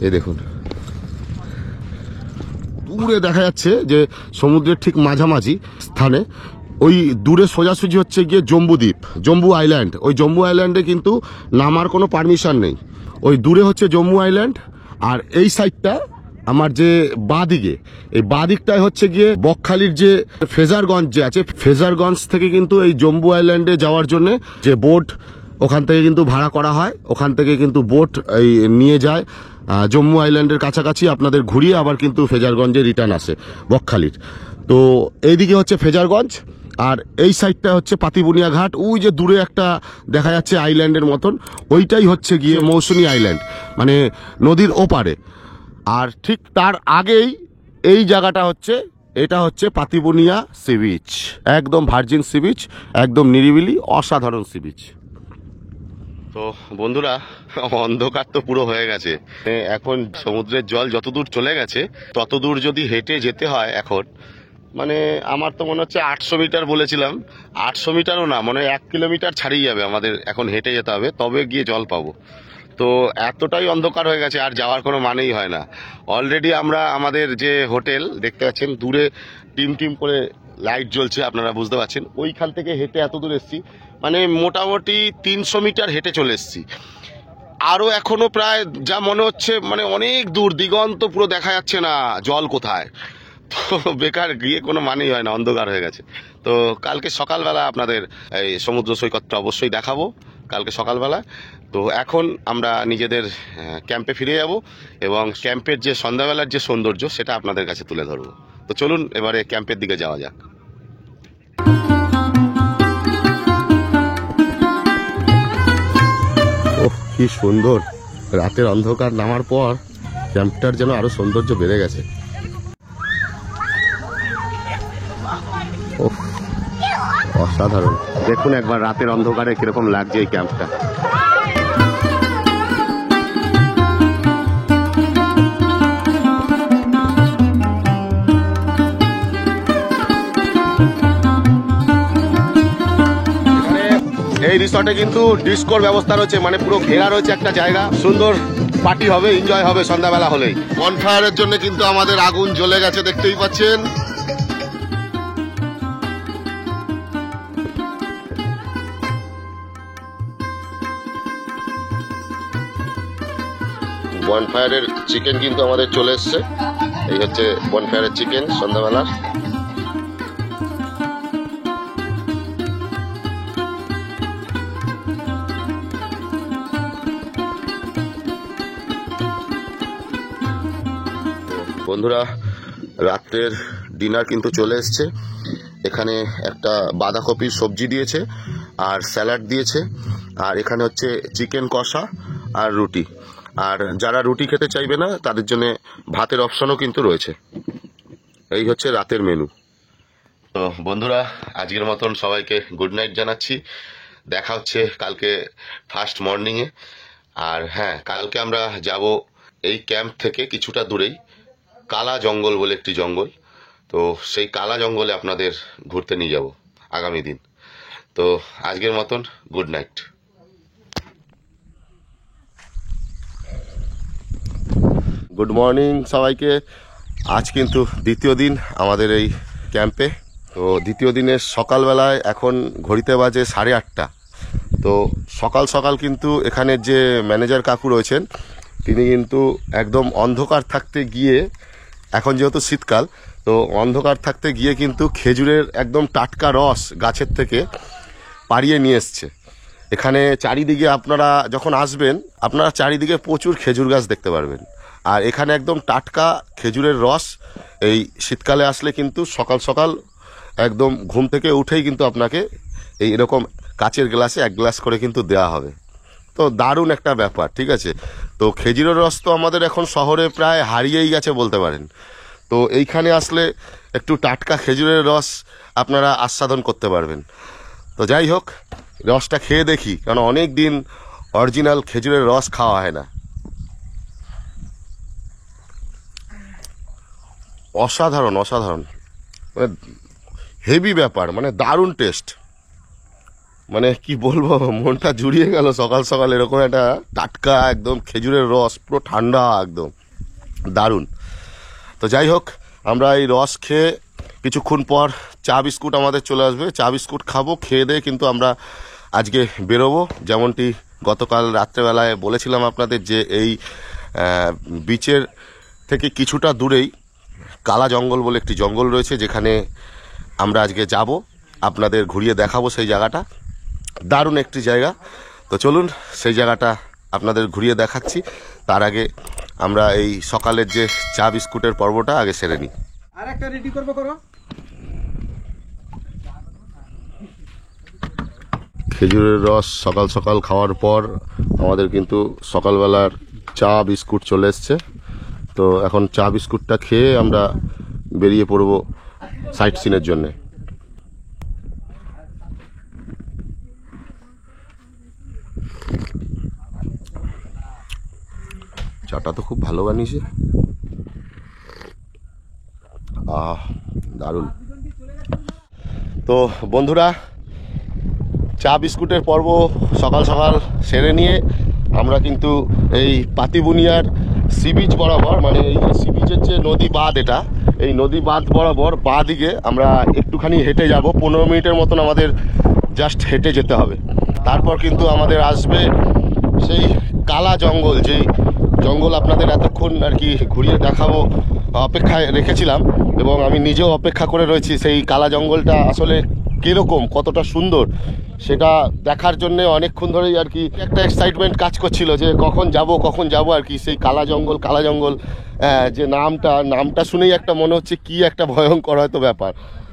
এই দেখুন, দূরে দেখা যাচ্ছে যে সমুদ্রের ঠিক মাঝামাঝি স্থানে ওই দূরে সোজাসুজি হচ্ছে গিয়ে জম্বু দ্বীপ, জম্বু আইল্যান্ড। ওই জম্বু আইল্যান্ডে কিন্তু নামার কোনো পারমিশন নেই। ওই দূরে হচ্ছে জম্বু আইল্যান্ড, আর এই সাইডটা আমার যে বাঁ দিকে, এই বাঁ দিকটায় হচ্ছে গিয়ে বকখালির যে ফ্রেজারগঞ্জ যে আছে, ফ্রেজারগঞ্জ থেকে কিন্তু এই জম্বু আইল্যান্ডে যাওয়ার জন্য যে বোট ওখান থেকে কিন্তু ভাড়া করা হয়, ওখান থেকে কিন্তু বোট এই নিয়ে যায় জম্মু আইল্যান্ডের কাছাকাছি, আপনাদের ঘুরিয়ে আবার কিন্তু ফ্রেজারগঞ্জে রিটার্ন আসে বকখালির। তো এইদিকে হচ্ছে ফেজারগঞ্জ, আর এই সাইডটা হচ্ছে পাতিবুনিয়া ঘাট। ওই যে দূরে একটা দেখা যাচ্ছে আইল্যান্ডের মতন, ওইটাই হচ্ছে গিয়ে মৌসুমী আইল্যান্ড, মানে নদীর ওপারে। আর ঠিক তার আগেই এই জায়গাটা হচ্ছে, এটা হচ্ছে পাতিবুনিয়া সি বিচ, একদম ভার্জিন সি বিচ, একদম নিরিবিলি অসাধারণ সি বিচ। তো বন্ধুরা, অন্ধকার তো পুরো হয়ে গেছে এখন। সমুদ্রের জল যতদূর চলে গেছে ততদূর যদি হেঁটে যেতে হয় এখন, মানে আমার তো মনে হচ্ছে 800 মিটার বলেছিলাম, 800 মিটারও না, মানে 1 কিলোমিটার ছাড়িয়ে যাবে আমাদের এখন হেঁটে যেতে হবে, তবে গিয়ে জল পাবো। তো এতটাই অন্ধকার হয়ে গেছে, আর যাওয়ার কোনো মানেই হয় না। অলরেডি আমরা আমাদের যে হোটেল দেখতে পাচ্ছেন দূরে টিম টিম করে লাইট জ্বলছে, আপনারা বুঝতে পারছেন। ওইখান থেকে হেঁটে এত দূর এসছি, মানে মোটামুটি 300 মিটার হেঁটে চলে এসছি। আরও এখনো প্রায় যা মনে হচ্ছে মানে অনেক দূর, দিগন্ত পুরো দেখা যাচ্ছে না জল কোথায়। তো বেকার গিয়ে কোনো মানেই হয় না, অন্ধকার হয়ে গেছে। তো কালকে সকালবেলা আপনাদের এই সমুদ্র সৈকতটা অবশ্যই দেখাবো কালকে সকালবেলা। তো এখন আমরা নিজেদের ক্যাম্পে ফিরে যাব এবং ক্যাম্পের যে সন্ধ্যাবেলার যে সৌন্দর্য সেটা আপনাদের কাছে তুলে ধরবো। তো চলুন এবারে ক্যাম্পের দিকে যাওয়া যাক। ওহ, কি সুন্দর! রাতের অন্ধকার নামার পর ক্যাম্পটার যেন আরো সৌন্দর্য বেড়ে গেছে। অসাধারণ! দেখুন একবার রাতের অন্ধকারে কিরকম লাগছে এই ক্যাম্পটা। এই রিসর্টে কিন্তু ডিস্কোর ব্যবস্থা রয়েছে, মানে পুরো ঘেরা রয়েছে একটা জায়গা, সুন্দর পার্টি হবে, এনজয় হবে সন্ধ্যাবেলা হলেই। বনফায়ারের জন্য কিন্তু আমাদের আগুন জ্বলে গেছে, দেখতেই পাচ্ছেন। বনফায়ারের চিকেন কিন্তু আমাদের চলে এসছে। এই হচ্ছে বনফায়ারের চিকেন সন্ধ্যাবেলার। বন্ধুরা, রাত্রের ডিনার কিন্তু চলে এসছে। এখানে একটা বাঁধাকপির সবজি দিয়েছে, আর স্যালাড দিয়েছে, আর এখানে হচ্ছে চিকেন কষা আর রুটি। আর যারা রুটি খেতে চাইবে না তাদের জন্য ভাতের অপশনও কিন্তু রয়েছে। এই হচ্ছে রাতের মেনু। তো বন্ধুরা, আজকের মতন সবাইকে গুড নাইট জানাচ্ছি। দেখা হচ্ছে কালকে ফার্স্ট মর্নিংয়ে। আর হ্যাঁ, কালকে আমরা যাব এই ক্যাম্প থেকে কিছুটা দূরেই কালা জঙ্গল বলে একটি জঙ্গল। তো সেই কালা জঙ্গলে আপনাদের ঘুরতে নিয়ে যাব আগামী দিন। তো আজকের মতন গুড নাইট। গুড মর্নিং সবাইকে। আজ কিন্তু দ্বিতীয় দিন আমাদের এই ক্যাম্পে। তো দ্বিতীয় দিনের সকালবেলায় এখন ঘড়িতে বাজে 8:30। তো সকাল সকাল কিন্তু এখানে যে ম্যানেজার কাকু রয়েছেন তিনি কিন্তু একদম অন্ধকার থাকতে গিয়ে, এখন যেহেতু শীতকাল তো অন্ধকার থাকতে গিয়ে কিন্তু খেজুরের একদম টাটকা রস গাছের থেকে পাড়িয়ে নিয়ে এসছে। এখানে চারিদিকে আপনারা যখন আসবেন আপনারা চারিদিকে প্রচুর খেজুর গাছ দেখতে পারবেন। আর এখানে একদম টাটকা খেজুরের রস এই শীতকালে আসলে কিন্তু সকাল সকাল একদম ঘুম থেকে উঠেই কিন্তু আপনাকে এই এরকম কাচের গ্লাসে 1 গ্লাস করে কিন্তু দেওয়া হবে। তো দারুণ একটা ব্যাপার, ঠিক আছে। তো খেজুরের রস তো আমাদের এখন শহরে প্রায় হারিয়েই গেছে বলতে পারেন। তো এইখানে আসলে একটু টাটকা খেজুরের রস আপনারা আস্বাদন করতে পারবেন। তো যাই হোক, রসটা খেয়ে দেখি, কারণ অনেক দিন অরিজিনাল খেজুরের রস খাওয়া হয় না। অসাধারণ অসাধারণ, মানে হেভি ব্যাপার, মানে দারুণ টেস্ট। মানে কি বলবো, মনটা জুড়িয়ে গেল সকাল সকাল এরকম একটা টাটকা একদম খেজুরের রস, পুরো ঠান্ডা একদম দারুণ। তো যাই হোক, আমরা এই রস খেয়ে কিছুক্ষণ পর চা বিস্কুট আমাদের চলে আসবে, চা বিস্কুট খাবো। খেয়ে দিয়ে কিন্তু আমরা আজকে বেরোবো। যেমনটি গতকাল রাত্রেবেলায় বলেছিলাম আপনাদের যে এই বিচের থেকে কিছুটা দূরেই কালা জঙ্গল বলে একটি জঙ্গল রয়েছে, যেখানে আমরা আজকে যাব, আপনাদের ঘুরিয়ে দেখাবো সেই জায়গাটা। দারুণ একটি জায়গা। তো চলুন সেই জায়গাটা আপনাদের ঘুরিয়ে দেখাচ্ছি। তার আগে আমরা এই সকালের যে চা বিস্কুটের পর্বটা আগে সেরে নিই। আর একটা রেডি করবো। খেজুরের রস সকাল সকাল খাওয়ার পর আমাদের কিন্তু সকালবেলার চা বিস্কুট চলে এসছে। তো এখন চা বিস্কুটটা খেয়ে আমরা বেরিয়ে পড়ব সাইট সিনের জন্যে। চাটা তো খুব ভালো বানিয়েছে, দারুণ। তো বন্ধুরা, চা বিস্কুটের পর্ব সকাল সকাল সেরে নিয়ে আমরা কিন্তু এই পাতিবুনিয়ার সি বিচ বরাবর, মানে এই সি বিচের যে নদী বাঁধ, এটা এই নদী বাঁধ বরাবর বাঁ দিকে আমরা একটুখানি হেঁটে যাব। 15 মিনিটের মতন আমাদের জাস্ট হেঁটে যেতে হবে। তারপর কিন্তু আমাদের আসবে সেই কালা জঙ্গল, যেই জঙ্গল আপনাদের এতক্ষণ আর কি ঘুরিয়ে দেখাবো অপেক্ষায় রেখেছিলাম, এবং আমি নিজেও অপেক্ষা করে রয়েছি। সেই কালা জঙ্গলটা আসলে কীরকম, কতটা সুন্দর, সেটা দেখার জন্য অনেকক্ষণ ধরেই আর কি একটা এক্সাইটমেন্ট কাজ করছিল যে কখন যাব আর কি। সেই কালা জঙ্গল যে নামটা শুনেই একটা মনে হচ্ছে কি একটা ভয়ঙ্কর হয়তো ব্যাপার।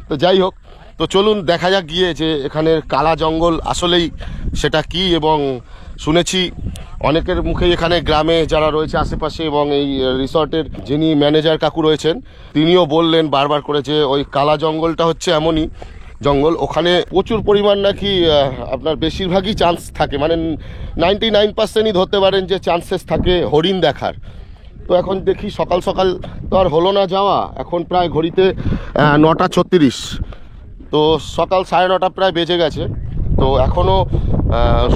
তো যাই হোক, তো চলুন দেখা যাক গিয়ে যে এখানের কালা জঙ্গল আসলেই সেটা কি। এবং শুনেছি অনেকের মুখেই এখানে গ্রামে যারা রয়েছে আশেপাশে এবং এই রিসর্টের যিনি ম্যানেজার কাকু রয়েছেন তিনিও বললেন বারবার করে যে ওই কালা জঙ্গলটা হচ্ছে এমনই জঙ্গল, ওখানে প্রচুর পরিমাণ নাকি আপনার বেশিরভাগই চান্স থাকে, মানে 99%ই ধরতে পারেন যে চান্সেস থাকে হরিণ দেখার। তো এখন দেখি সকাল সকাল তো আর হলো না যাওয়া, এখন প্রায় ঘড়িতে 9:36, তো সকাল 9:30 প্রায় বেজে গেছে। তো এখনও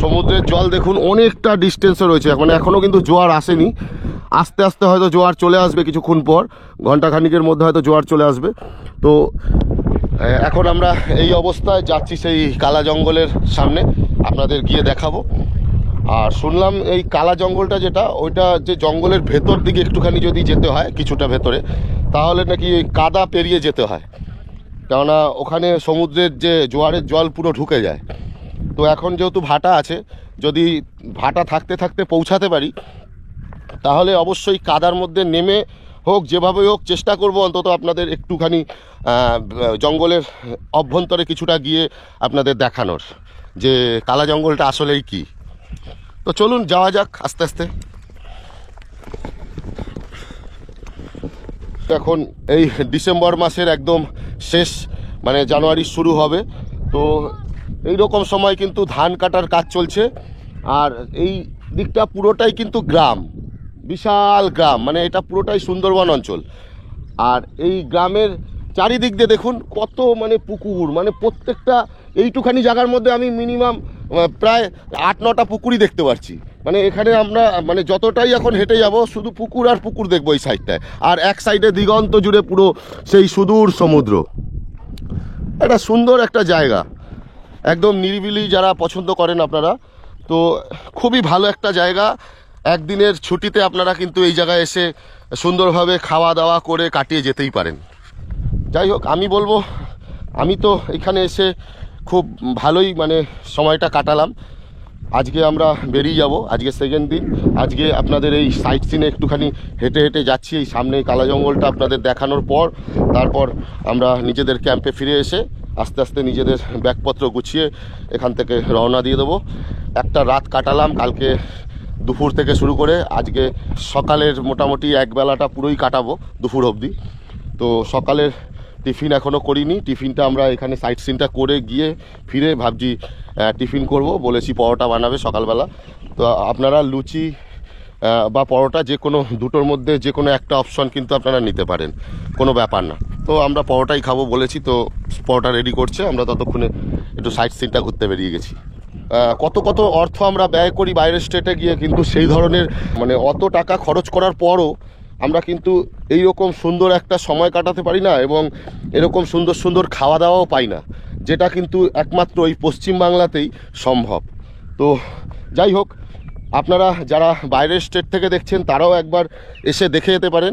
সমুদ্রের জল দেখুন অনেকটা ডিস্টেন্সে রয়েছে, মানে এখনও কিন্তু জোয়ার আসেনি। আস্তে আস্তে হয়তো জোয়ার চলে আসবে কিছুক্ষণ পর, ঘন্টাখানিকের মধ্যে হয়তো জোয়ার চলে আসবে। তো এখন আমরা এই অবস্থায় যাচ্ছি সেই কালা জঙ্গলের সামনে, আপনাদের গিয়ে দেখাবো। আর শুনলাম এই কালা জঙ্গলটা যেটা, ওইটা যে জঙ্গলের ভেতর দিকে একটুখানি যদি যেতে হয় কিছুটা ভেতরে, তাহলে নাকি ওই কাদা পেরিয়ে যেতে হয়, কেননা ওখানে সমুদ্রের যে জোয়ারের জল পুরো ঢুকে যায়। তো এখন যেহেতু ভাটা আছে, যদি ভাটা থাকতে থাকতে পৌঁছাতে পারি তাহলে অবশ্যই কাদার মধ্যে নেমে হোক যেভাবে হোক চেষ্টা করব অন্তত আপনাদের একটুখানি জঙ্গলের অভ্যন্তরে কিছুটা গিয়ে আপনাদের দেখানোর যে কালা জঙ্গলটা আসলেই কি। তো চলুন যাওয়া যাক আস্তে আস্তে। এখন এই ডিসেম্বর মাসের একদম শেষ, মানে জানুয়ারি শুরু হবে। তো এই রকম সময় কিন্তু ধান কাটার কাজ চলছে, আর এই দিকটা পুরোটাই কিন্তু গ্রাম, বিশাল গ্রাম, মানে এটা পুরোটাই সুন্দরবন অঞ্চল। আর এই গ্রামের চারিদিক দিয়ে দেখুন কত মানে পুকুর, মানে প্রত্যেকটা এইটুখানি জায়গার মধ্যে আমি মিনিমাম প্রায় 8-9টা পুকুরই দেখতে পাচ্ছি। মানে এখানে আমরা মানে যতটাই এখন হেঁটে যাব শুধু পুকুর আর পুকুর দেখবো এই সাইডটায়, আর এক সাইডে দিগন্ত জুড়ে পুরো সেই সুদূর সমুদ্র। একটা সুন্দর একটা জায়গা, একদম নিরিবিলি যারা পছন্দ করেন আপনারা, তো খুবই ভালো একটা জায়গা। একদিনের ছুটিতে আপনারা কিন্তু এই জায়গায় এসে সুন্দরভাবে খাওয়া দাওয়া করে কাটিয়ে যেতেই পারেন। যাই হোক, আমি বলবো আমি তো এখানে এসে খুব ভালোই মানে সময়টা কাটালাম। আজকে আমরা বেরিয়ে যাব, আজকে সেকেন্ড দিন। আজকে আপনাদের এই সাইট সিনে একটুখানি হেঁটে হেঁটে যাচ্ছি, এই সামনে কালা জঙ্গলটা আপনাদের দেখানোর পর তারপর আমরা নিজেদের ক্যাম্পে ফিরে এসে আস্তে আস্তে নিজেদের ব্যাগপত্র গুছিয়ে এখান থেকে রওনা দিয়ে দেবো। একটা রাত কাটালাম কালকে দুপুর থেকে শুরু করে, আজকে সকালের মোটামুটি একবেলাটা পুরোই কাটাবো দুপুর অবধি। তো সকালের টিফিন এখনও করিনি, টিফিনটা আমরা এখানে সাইট সিনটা করে গিয়ে ফিরে ভাবছি টিফিন করব। বলেছি পরোটা বানাবে সকালবেলা, তো আপনারা লুচি বা পরোটা যে কোনো দুটোর মধ্যে যে কোনো একটা অপশন কিন্তু আপনারা নিতে পারেন, কোনো ব্যাপার না। তো আমরা পরোটাই খাবো বলেছি, তো পরোটা রেডি করছে, আমরা ততক্ষণে একটু সাইট সিনটা ঘুরতে বেরিয়ে গেছি। কত কত অর্থ আমরা ব্যয় করি বাইরের স্টেটে গিয়ে, কিন্তু সেই ধরনের মানে অত টাকা খরচ করার পরও আমরা কিন্তু এই রকম সুন্দর একটা সময় কাটাতে পারি না, এবং এরকম সুন্দর সুন্দর খাওয়া দাওয়াও পাই না, যেটা কিন্তু একমাত্র এই পশ্চিমবাংলাতেই সম্ভব। তো যাই হোক, আপনারা যারা বাইরের স্টেট থেকে দেখছেন তারাও একবার এসে দেখে যেতে পারেন,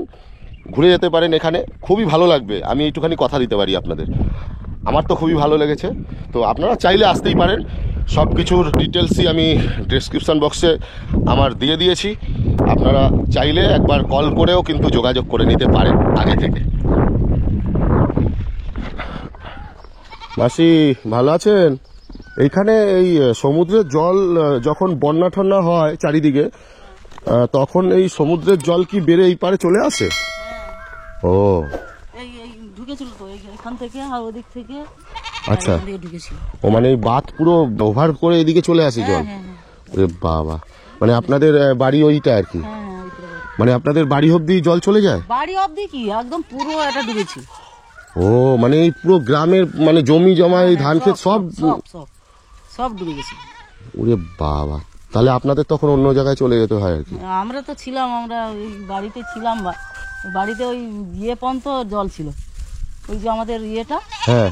ঘুরে যেতে পারেন, এখানে খুবই ভালো লাগবে। আমি এইটুখানি কথা দিতে পারি আপনাদের, আমার তো খুবই ভালো লেগেছে। তো আপনারা চাইলে আসতেই পারেন, সব কিছুর ডিটেলসই আমি ডেসক্রিপশন বক্সে আমার দিয়ে দিয়েছি, আপনারা চাইলে একবার কল করেও কিন্তু যোগাযোগ করে নিতে পারেন আগে থেকে। মাসি ভালো আছেন? এইখানে এই সমুদ্রের জল যখন বন্যা ঠন্যা হয় চারিদিকে, তখন এই সমুদ্রের জল কি বেড়ে এই পারে চলে আসে? ও এই ঢুকেছিল তো এখান থেকে আর ওদিক থেকে। আচ্ছা, এখান থেকে ঢুকেছিল। ও মানে এই বাঁধ পুরো ওভার করে এদিকে চলে আসে জল? হ্যাঁ। ওরে বাবা, মানে আপনাদের বাড়ি ওইটা আর কি? হ্যাঁ ওইটা বাড়ি। মানে আপনাদের বাড়ি অব্দি জল চলে যায়? বাড়ি অবধি কি একদম পুরো এটা ডুবেছিল। ও মানে এই পুরো গ্রামের মানে জমি জমা এই ধান ক্ষেত সব? সব ডুবে গেছে। ওরে বাবা, তাহলে আপনাদের তখন অন্য জায়গায় চলে যেতে হয় আর কি? আমরা তো ছিলাম, আমরা ওই বাড়িতে ছিলাম, বাড়িতে ওই ইয়ে পর্যন্ত জল ছিল, ওই যে আমাদের ইয়েটা হ্যাঁ,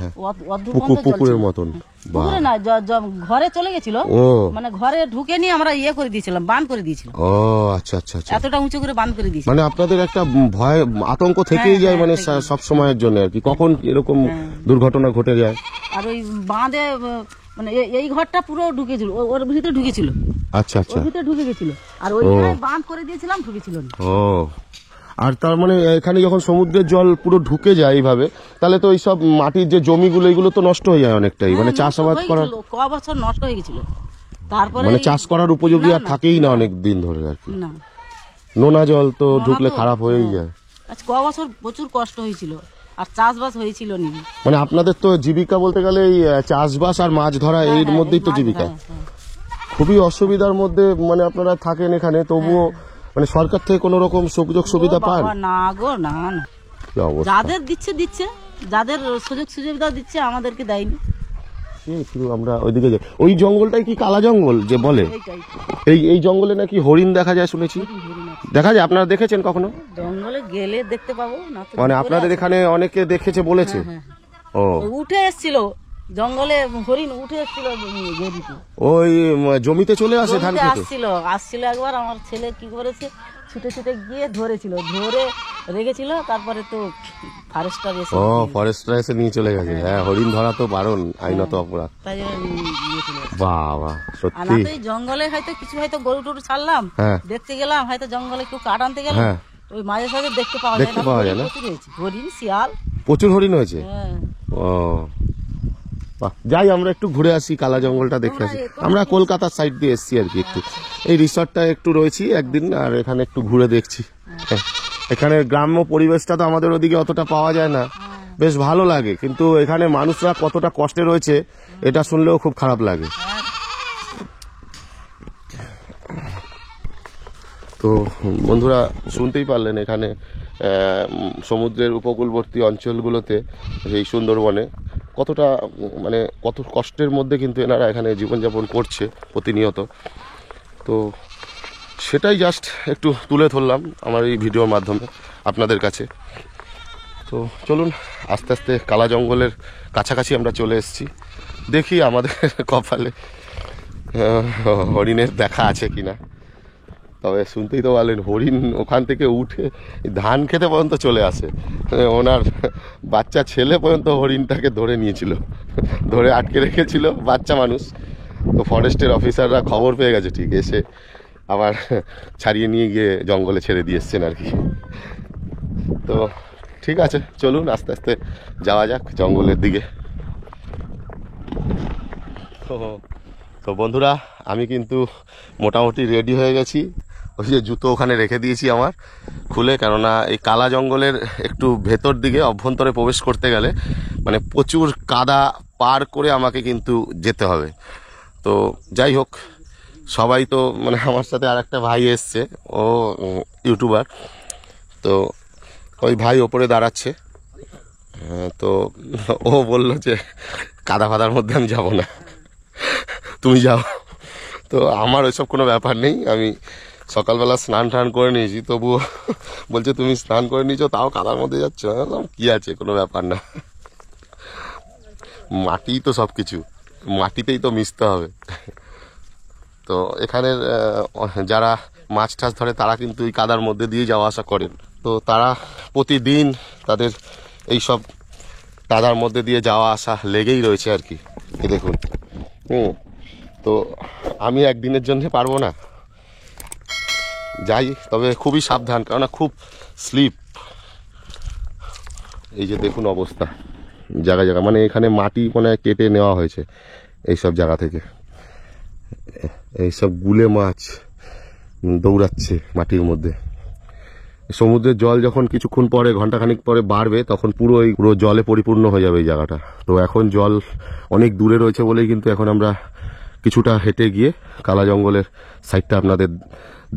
পুকুরের মতন? পুকুরে না, ঘরে চলে গেছিল। ও মানে ঘরে ঢুকে নিয়ে আমরা ইয়ে করে দিয়েছিলাম, বান করে দিয়েছিলাম। ও আচ্ছা আচ্ছা আচ্ছা, এতটা উঁচু করে বান করে দিয়েছি। মানে আপনাদের একটা ভয় আতঙ্ক থেকেই যায় মানে সব সময়ের জন্য আর কি, কখন এরকম দুর্ঘটনা ঘটে যায়। আর ওই বাঁধে মানে এই ঘরটা পুরো ঢুকেছিল, ওর ভিতরে ঢুকেছিল। আচ্ছা আচ্ছা, ওর ভিতরে ঢুকে গেছিল, আর ওইখানে বাঁধ করে দিয়েছিলাম, ঢুকেছিল না। ও আর তার মানে এখানে যখন সমুদ্রের জল পুরো ঢুকে যায় এইভাবে, তাহলে তো এইসব মাটির যে জমিগুলো এগুলো তো নষ্ট হয়ে যায় অনেকটাই, মানে চাষাবাদ করা ক বছর নষ্ট হয়ে গেছিল। তারপরে মানে চাষ করার উপযোগী আর থাকেই না অনেক দিন ধরে আর কি। না, নোনা জল তো ঢুকলে খারাপ হয়েই যায়। আচ্ছা, ক বছর প্রচুর কষ্ট হয়েছিল, আর চাষবাস হয়েছিল নি। মানে আপনাদের তো জীবিকা বলতে গেলে এই চাষবাস আর মাছ ধরা এর মধ্যেই তো জীবিকা। খুবই অসুবিধার মধ্যে মানে আপনারা থাকেন এখানে, তবুও মানে সরকার থেকে কোনো রকম সুযোগ সুবিধা পান? না গো, না। কি অবস্থা! যাদের দিচ্ছে, যাদের সুযোগ সুবিধা দিচ্ছে, আমাদেরকে দেয়নি। শুধু আমরা ওইদিকে যাই। ওই জঙ্গলটাই কি কালা জঙ্গল যে বলে? এই জঙ্গলে নাকি হরিণ দেখা যায় শুনেছি। দেখা যায়? আপনারা দেখেছেন কখনো? জঙ্গলে গেলে দেখতে পাবো না তো। মানে আপনাদের এখানে অনেকে দেখেছে বলেছে? ও উঠে এসেছিল জঙ্গলে, হরিণ উঠে এসেছিল গেরিতে, ওই জমিতে চলে আসে ধান খেতে? আসছিল একবার। আমার ছেলে কি করেছে, ছুটে গিয়ে ধরেছিল, ধরে রেখেছিল। তারপরে তো ফরেস্টার এসে ফরেস্টরা এসে নিয়ে চলে গেছে। হ্যাঁ, হরিণ ধরা তো বারণ, আইনত অপরাধ। তাই জন্য নিয়ে চলে গেছে। বাবা, আর সত্যি। না তো এই জঙ্গলে হয়তো কিছু গরু টরু ছাড়লাম, দেখতে গেলাম, হয়তো জঙ্গলে একটু কাঠ আনতে গেলাম, ওই মাঝে সাঝে দেখতে পাওয়া যায় না। হরিণ, শিয়াল প্রচুর হরিণ হয়েছে? ও যাই, আমরা একটু ঘুরে আসি, কালা জঙ্গলটা দেখে আসি। আমরা কলকাতার সাইড দিয়ে এসছি আর কি, একটু এই রিসর্টটা একটু রয়েছি একদিন, আর এখানে একটু ঘুরে দেখছি। এখানে গ্রাম্য পরিবেশটা তো আমাদের ওদিকে অতটা পাওয়া যায় না, বেশ ভালো লাগে, কিন্তু এখানে মানুষরা কতটা কষ্টে রয়েছে এটা শুনলেও খুব খারাপ লাগে। তো বন্ধুরা, শুনতেই পারলেন এখানে সমুদ্রের উপকূলবর্তী অঞ্চলগুলোতে, এই সুন্দরবনে কতটা মানে কত কষ্টের মধ্যে কিন্তু এনারা এখানে জীবনযাপন করছে প্রতিনিয়ত। তো সেটাই জাস্ট একটু তুলে ধরলাম আমার এই ভিডিওর মাধ্যমে আপনাদের কাছে। তো চলুন, আস্তে আস্তে কালা জঙ্গলের কাছাকাছি আমরা চলে এসেছি। দেখি আমাদের কপালে হরিণের দেখা আছে কিনা। তবে শুনতেই তো পারলেন, হরিণ ওখান থেকে উঠে ধান খেতে পর্যন্ত চলে আসে। ওনার বাচ্চা ছেলে পর্যন্ত হরিণটাকে ধরে নিয়েছিল, ধরে আটকে রেখেছিল, বাচ্চা মানুষ। তো ফরেস্টের অফিসাররা খবর পেয়ে গেছে, ঠিক এসে আবার ছাড়িয়ে নিয়ে গিয়ে জঙ্গলে ছেড়ে দিয়ে এসছেন আর কি। তো ঠিক আছে, চলুন আস্তে আস্তে যাওয়া যাক জঙ্গলের দিকে। তো বন্ধুরা, আমি কিন্তু মোটামুটি রেডি হয়ে গেছি। ওই যে জুতো ওখানে রেখে দিয়েছি আমার খুলে, কেননা এই কালা জঙ্গলের একটু ভেতর দিকে অভ্যন্তরে প্রবেশ করতে গেলে মানে প্রচুর কাদা পার করে আমাকে কিন্তু যেতে হবে। তো যাই হোক, সবাই তো মানে আমার সাথে আর একটা ভাই এসছে, ও ইউটিউবার। তো ওই ভাই ওপরে দাঁড়াচ্ছে, তো ও বললো যে কাদা ফাদার মধ্যে আমি যাব না, তুমি যাও। তো আমার ওইসব কোনো ব্যাপার নেই, আমি সকালবেলা স্নান টান করে নিয়েছি, তবুও বলছে তুমি স্নান করে নিয়েছো তাও কাদার মধ্যে যাচ্ছ। কি আছে, কোনো ব্যাপার না, মাটিই তো সব কিছু, মাটিতেই তো মিশতে হবে। তো এখানের যারা মাছ টাছ ধরে তারা কিন্তু এই কাদার মধ্যে দিয়ে যাওয়া আসা করেন। তো তারা প্রতিদিন তাদের এই সব কাদার মধ্যে দিয়ে যাওয়া আসা লেগেই রয়েছে আর কি। এই দেখুন, তো আমি একদিনের জন্য পারবো না, যাই, তবে খুবই সাবধান, কেননা খুব স্লিপ। এই যে দেখুন অবস্থা, জায়গা জায়গা মানে এখানে মাটি মানে কেটে নেওয়া হয়েছে, এইসব জায়গা থেকে। এইসব গুলে মাছ দৌড়াচ্ছে মাটির মধ্যে। সমুদ্রের জল যখন কিছুক্ষণ পরে, ঘন্টাখানিক পরে বাড়বে, তখন পুরো জলে পরিপূর্ণ হয়ে যাবে এই জায়গাটা। তো এখন জল অনেক দূরে রয়েছে বলেই কিন্তু এখন আমরা কিছুটা হেঁটে গিয়ে কালা জঙ্গলের সাইডটা আপনাদের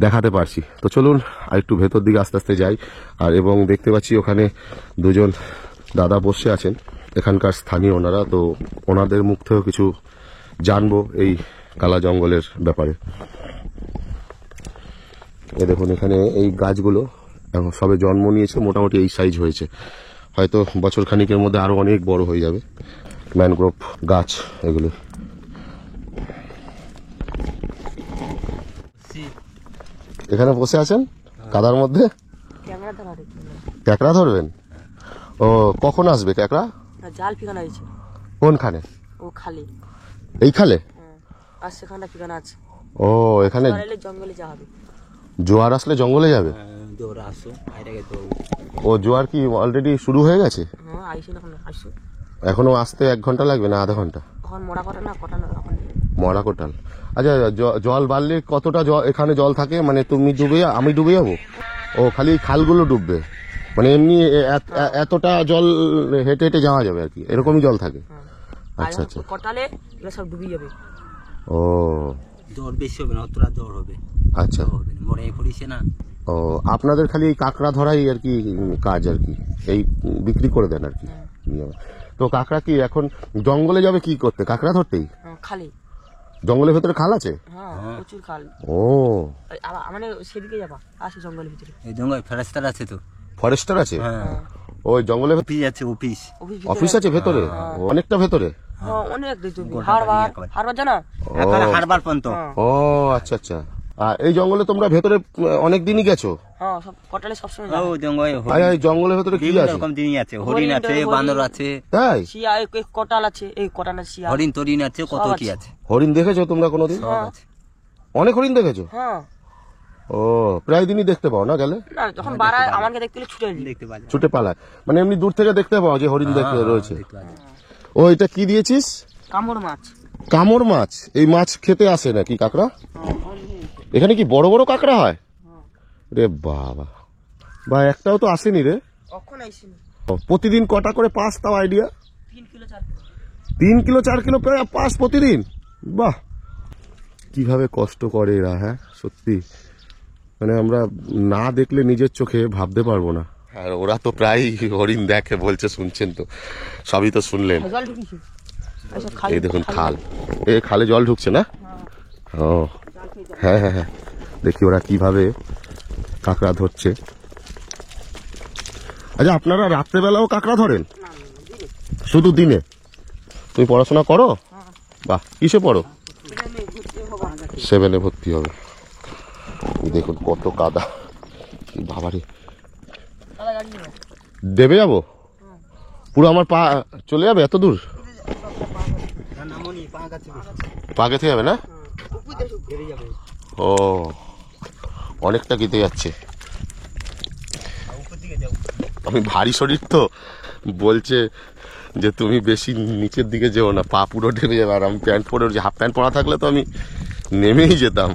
দেখাতে পারছি। তো চলুন আর একটু ভেতর দিকে আস্তে আস্তে যাই। আর এবং দেখতে পাচ্ছি ওখানে দুজন দাদা বসে আছেন, এখানকার স্থানীয় ওনারা। তো ওনাদের মুখ থেকেও কিছু জানবো এই কালা জঙ্গলের ব্যাপারে। এ দেখুন এখানে এই গাছগুলো এখন সবে জন্ম নিয়েছে, মোটামুটি এই সাইজ হয়েছে, হয়তো বছর খানিকের মধ্যে আরো অনেক বড় হয়ে যাবে। ম্যানগ্রোভ গাছ এগুলো। এখানে বসে আছেন কাদার মধ্যে, ক্যাকড়া ধরবেন? ও কখন আসবে ক্যাকড়া? জাল ফিকানো হয়েছে। কোনখানে? ও খালি এই খালে? আর সেখানে ফিকানো আছে। ও এখানে জঙ্গলে যাওয়া হবে। জোয়ার আসলে জঙ্গলে যাবে? ও জোয়ার কি অলরেডি শুরু হয়ে গেছে? এখনো আসতে 1 ঘন্টা লাগবে না আধা ঘন্টা? এখন মরা কোটাল না, কোটাল এখন মরা কোটাল। আচ্ছা জল বাড়লে কতটা এখানে জল থাকে? মানে তুমি ডুবে, আমি ডুবে যাবো? ও খালি খালগুলো ডুববে, মানে এমনি এতটা জল হেঁটে হেঁটে যাওয়া যাবে আর কি, এরকমই জল থাকে? আচ্ছা আচ্ছা। কোটালে এগুলো সব ডুবে যাবে। ও জ্বর বেশি হবে না, অতটা জ্বর হবে। আচ্ছা, মরে পড়িছে না। ও আপনাদের খালি এই কাঁকড়া ধরাই আর কি কাজ আর কি, এই বিক্রি করে দেন আর কি। তো কাঁকড়া কি এখন জঙ্গলে যাবে কি করতে? কাঁকড়া ধরতেই? খালি জঙ্গলের ভেতরে খাল আছে? হ্যাঁ প্রচুর খাল। ও মানে সেদিকে যাবা, আছে জঙ্গলের ভিতরে। এই জঙ্গল ফরেস্টার আছে তো। ফরেস্টার আছে? হ্যাঁ ওই জঙ্গলের অফিস আছে, অফিস অফিস আছে ভেতরে? অনেকটা ভেতরে? হ্যাঁ অনেক হারবার জানা, হারবার পর্যন্ত। ও আচ্ছা আচ্ছা। আর এই জঙ্গলে তোমরা ভেতরে অনেক দিনই গেছো? হ্যাঁ সব কোটালে সবসময় ও জঙ্গল এই জঙ্গলের ভেতরে কি আছে? এরকম জিনিস আছে, হরিণ আছে, বানর আছে, তাই? শিয়া কোটাল আছে, এই কোটাল শিয়া হরিণ তরিণ আছে, কত কি আছে। হরিণ দেখেছো তোমরা কোনোদিন? অনেক হরিণ দেখেছো? হ্যাঁ। ও প্রায় দিনই দেখতে পাও না গেলে? না যখন বাড়ায় আমাকে দেখতে গেলে দেখতে পাওয়া যায়। ছুটে পালায়, মানে এমনি দূর থেকে দেখতে পাও যে হরিণ দেখতে রয়েছে। ও এটা কি দিয়েছিস? কামড় মাছ। কামড় মাছ? এই মাছ খেতে আসে নাকি কাঁকড়া? এখানে কি বড় বড় কাঁকড়া হয়? রে বাবা, বা একটাও তো আসেনি রে। কখন আইছিনি? প্রতিদিন কটা করে পাস তাও idea? 3 kilo 4 kilo. 3 kilo 4 kilo pass প্রতিদিন? বাহ, কিভাবে কষ্ট করে এরা। হ্যাঁ সত্যি, মানে আমরা না দেখলে নিজের চোখে ভাবতে পারবো না। আর ওরা তো প্রায় হরিণ দেখে বলছে, শুনছেন তো, সবই তো শুনলেন। এই দেখুন খাল, এই খালে জল ঢুকছে না? ও হ্যাঁ হ্যাঁ হ্যাঁ, দেখি ওরা কিভাবে কাঁকড়া ধরছে। আচ্ছা আপনারা রাত্রেবেলাও কাঁকড়া ধরেন? শুধু দিনে? তুমি পড়াশোনা করো? বাহ, কিসে পড়ো? 7-এ ভর্তি হবে। দেখুন কত কাদা, বাবারে। দেবে যাবো পুরো, আমার পা চলে যাবে এত দূর? পা গেঁথে যাবে না? ও অনেকটা গেঁথে যাচ্ছে। আমি ভারী শরীর তো, বলছে যে তুমি বেশি নিচের দিকে যেও না, পা পুরো ঢেকে যাবে। আর আমি প্যান্ট পরে, যে হাফ প্যান্ট পরা থাকলে তো আমি নেমেই যেতাম,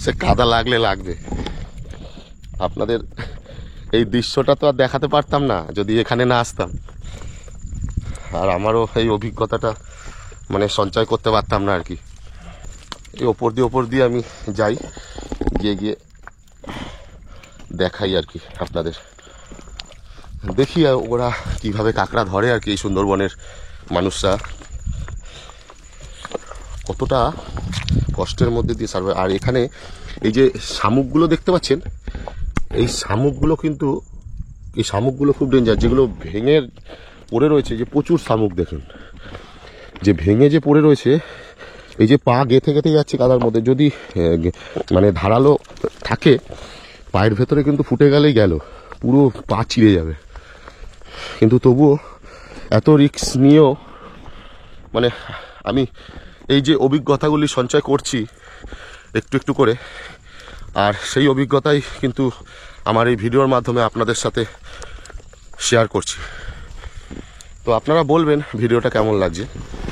সে কাদা লাগলে লাগবে। আপনাদের এই দৃশ্যটা তো আর দেখাতে পারতাম না যদি এখানে না আসতাম, আর আমারও এই অভিজ্ঞতাটা মানে সঞ্চয় করতে পারতাম না আর কি। এই ওপর দিয়ে আমি যাই, গিয়ে দেখাই আর কি আপনাদের। দেখি ওরা কিভাবে কাঁকড়া ধরে আর কি, এই সুন্দরবনের মানুষরা কতটা কষ্টের মধ্যে দিয়ে সার্ভাইভ। আর এখানে এই যে শামুকগুলো দেখতে পাচ্ছেন, এই শামুকগুলো কিন্তু, এই শামুকগুলো খুব ডেঞ্জার, যেগুলো ভেঙে পড়ে রয়েছে, যে প্রচুর শামুক দেখুন যে ভেঙে যে পড়ে রয়েছে। এই যে পা গেঁথে যাচ্ছে কাদার মধ্যে, যদি মানে ধারালো থাকে পায়ের ভেতরে কিন্তু ফুটে গেলেই গেল, পুরো পা চিড়ে যাবে। কিন্তু তবুও এত রিস্ক নিয়েও মানে আমি এই যে অভিজ্ঞতাগুলি সঞ্চয় করছি একটু একটু করে, আর সেই অভিজ্ঞতাই কিন্তু আমার এই ভিডিওর মাধ্যমে আপনাদের সাথে শেয়ার করছি। তো আপনারা বলবেন ভিডিওটা কেমন লাগছে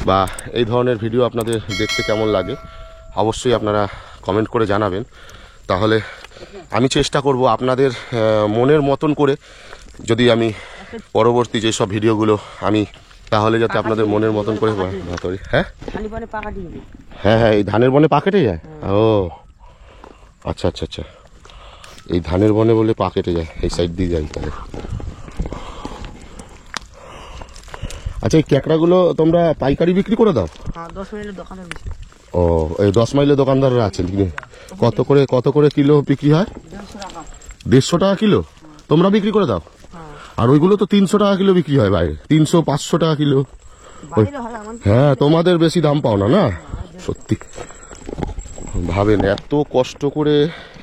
বা এই ধরনের ভিডিও আপনাদের দেখতে কেমন লাগে, অবশ্যই আপনারা কমেন্ট করে জানাবেন। তাহলে আমি চেষ্টা করব আপনাদের মনের মতন করে, যদি আমি পরবর্তী যেসব ভিডিওগুলো আমি তাহলে যাতে আপনাদের মনের মতন করে করি। হ্যাঁ হ্যাঁ হ্যাঁ, এই ধানের বনে পা কেটে যায়। ও আচ্ছা আচ্ছা আচ্ছা, এই ধানের বনে বলে পা কেটে যায়, এই সাইড দিয়ে যাই তাহলে। আচ্ছা, এই ক্যাকড়াগুলো তোমরা পাইকারি বিক্রি করে দাও? 10 মিনিটের দোকানে বেশি। ও, এই 10 মাইলে দোকানদাররা আছেন। কত করে কিলো বিক্রি হয়? 150 টাকা কিলো তোমরা বিক্রি করে দাও? আর ওইগুলো তো 300 টাকা কিলো বিক্রি হয় বাইরে, 300-500 টাকা কিলো। হ্যাঁ, তোমাদের বেশি দাম পাও না, না? সত্যি ভাবেন, এত কষ্ট করে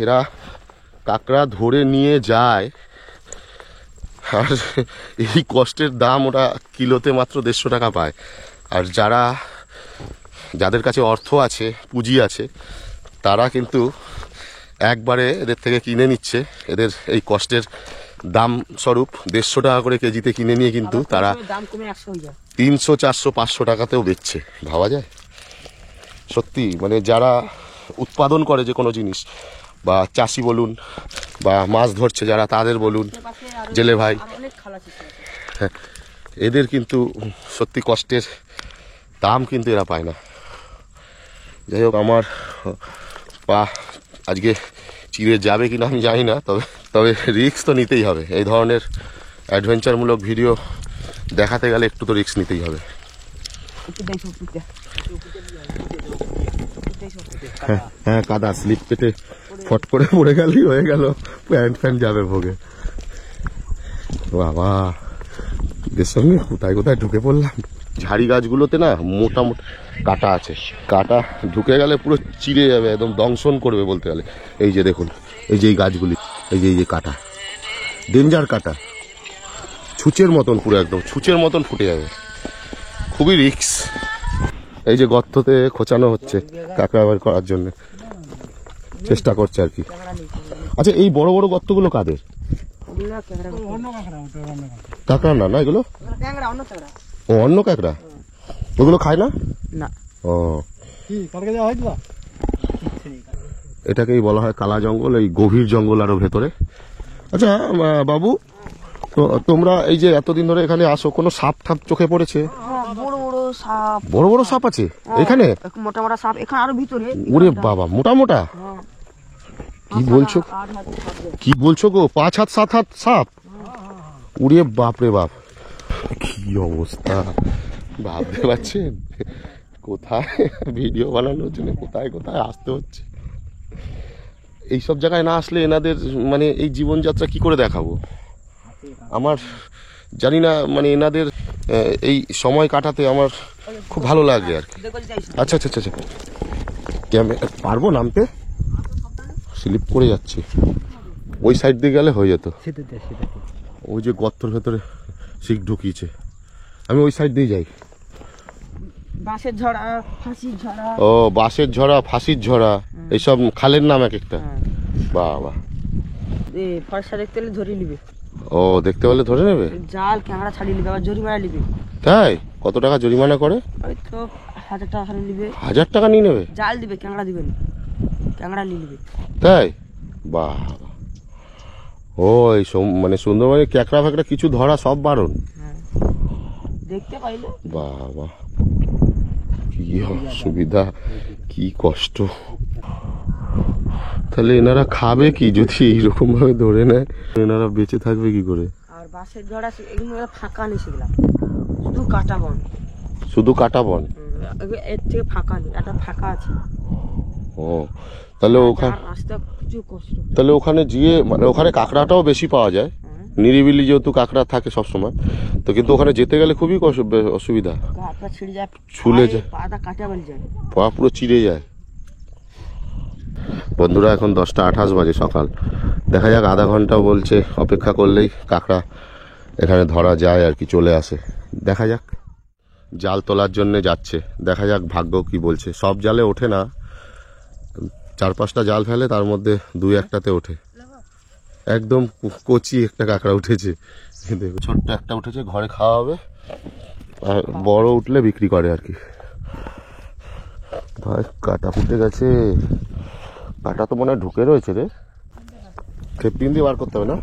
এরা কাঁকড়া ধরে নিয়ে যায়, আর এই কষ্টের দাম ওরা কিলোতে মাত্র 150 টাকা পায়। আর যাদের কাছে অর্থ আছে, পুঁজি আছে, তারা কিন্তু একবারে এদের থেকে কিনে নিচ্ছে। এদের এই কষ্টের দাম স্বরূপ 150 টাকা করে কেজিতে কিনে নিয়ে কিন্তু তারা 300, 400, 500 টাকাতেও বেচছে। ভাবা যায়? সত্যি মানে যারা উৎপাদন করে যে কোনো জিনিস, বা চাষি বলুন বা মাছ ধরছে যারা, তাদের বলুন, জেলে ভাই, হ্যাঁ, এদের কিন্তু সত্যি কষ্টের দাম কিন্তু এরা পায় না। যাই হোক, আমার পা আজকে চিড়ে যাবে কিনা আমি জানি না, তবে রিস্ক তো নিতেই হবে। এই ধরনের অ্যাডভেঞ্চারমূলক ভিডিও দেখাতে গেলে একটু তো রিস্ক নিতেই হবে। হ্যাঁ, কাদা স্লিপ কেটে ফট করে পড়ে গেলেই হয়ে গেল, প্যান্ট যাবে ভোগে। বাবা, এদের সঙ্গে কোথায় কোথায় ঢুকে পড়লাম। ঝাড়ি গাছগুলোতে না মোটা মোটা কাটা আছে, কাটা ঢুকে গেলে পুরো চিড়ে যাবে, একদম দংশন করবে বলতে গেলে। এই যে দেখুন, এই যে এই গাছগুলি, এই যে কাটা, ডেঞ্জার কাটা, ছুঁচের মতন, পুরো একদম ছুঁচের মতন ফুটে যাবে, খুবই রিস্ক। এই যে গর্ততে খোঁচানো হচ্ছে কাঁকড়া বার করার জন্য চেষ্টা করছে আর কি। আচ্ছা, এই বড় বড় গর্তগুলো কাদের? কাঁকড়া না, না এগুলো ও অন্য কাঁকড়া, ওগুলো খায় না? ও, এটাকেই বলা হয় কালা জঙ্গল, এই গভীর জঙ্গল আরো ভেতরে। আচ্ছা বাবু, তো তোমরা এই যে এতদিন ধরে এখানে আসো, কোনো সাপ ঠাপ চোখে পড়েছে? বড় বড় সাপ আছে এখানে? মোটা মোটা সাপ এখানে আরো ভিতরে। ওরে বাবা, মোটা মোটা! কি বলছো গো, 5 হাত 7 হাত সাপ? উড়ে বাপ রে বাপ, কি অবস্থা ভাবতে পারছেন? কোথায় ভিডিও বানানোর জন্য কোথায় কোথায় আসতে হচ্ছে। এইসব জায়গায় না আসলে এনাদের মানে এই জীবনযাত্রা কি করে দেখাবো আমার জানি না। মানে এনাদের এই সময় কাটাতে আমার খুব ভালো লাগে আর কি। আচ্ছা আচ্ছা আচ্ছা, পারবো নামতে? স্লিপ করে যাচ্ছি, ওই সাইড দিয়ে গেলে হয়ে যেত। ওই যে গর্তর ভেতরে শিক ঢুকিয়েছে, আমি ওই সাইড দিয়ে যাই। বাঁশের ঝরা, ফাঁসির ঝরা। ও, বাঁশের ঝরা, ফাঁসির ঝরা, এইসব খালের নাম এক একটা। বাবা, ফর্সা দেখতে হলে ধরে নিবে। ও, দেখতে হলে ধরে নেবে? জাল ক্যামেরা ছাড়িয়ে নিবে, আবার জরিমানা নিবে। তাই? কত টাকা জরিমানা করে? ওই তো 1000 টাকা নিবে। 1000 টাকা নিয়ে নেবে? জাল দিবে, ক্যামেরা দিবে না, ক্যামেরা নিয়ে নিবে। তাই? বাহ, ও এই মানে সুন্দরবনে ক্যাকড়া ফ্যাকড়া কিছু ধরা সব বারণ? দেখতে পাইলে। বাবা, কি অসুবিধা, কি কষ্ট। তাহলে এনারা খাবে কি যদি এইরকম ভাবে ধরে নেয়? এনারা বেঁচে থাকবে কি করে? আর বাঁশের ঝড়া এগুলো ফাঁকা নেই, সেগুলা শুধু কাটা বন। শুধু কাটা বন? এর থেকে ফাঁকা নেই, একটা ফাঁকা আছে। ও, তাহলে ওখানে রাস্তা কিছু কষ্ট। তাহলে ওখানে গিয়ে মানে ওখানে কাঁকড়াটাও বেশি পাওয়া যায়, নিরিবিলি যেহেতু কাঁকড়া থাকে সবসময়, তো কিন্তু ওখানে যেতে গেলে খুবই অসুবিধা। কাঁকড়া ছিঁড়ে যায়, ছুলে যায়, পাটা কাটা বলে যায়, পা পুরো চিড়ে যায়। বন্ধুরা, এখন 10টা 28 বাজে সকাল। দেখা যাক, আধা ঘন্টা বলছে অপেক্ষা করলেই কাঁকড়া এখানে ধরা যায় আর কি, চলে আসে। দেখা যাক, জাল তোলার জন্য যাচ্ছে, দেখা যাক ভাগ্য কি বলছে। সব জালে ওঠে না, 4-5টা জাল ফেলে, তার মধ্যে 2-1টাতে ওঠে। একদম কচি একটা কাঁকড়া উঠেছে, দেখো ছোট্ট একটা উঠেছে, ঘরে খাওয়া হবে। আর বড় উঠলে বিক্রি করে আর কি। ভাই কাটা ফুটে গেছে, কাটা তো মনে হয় ঢুকে রয়েছে রে, খেপিং দিয়ে বার করতে হবে না,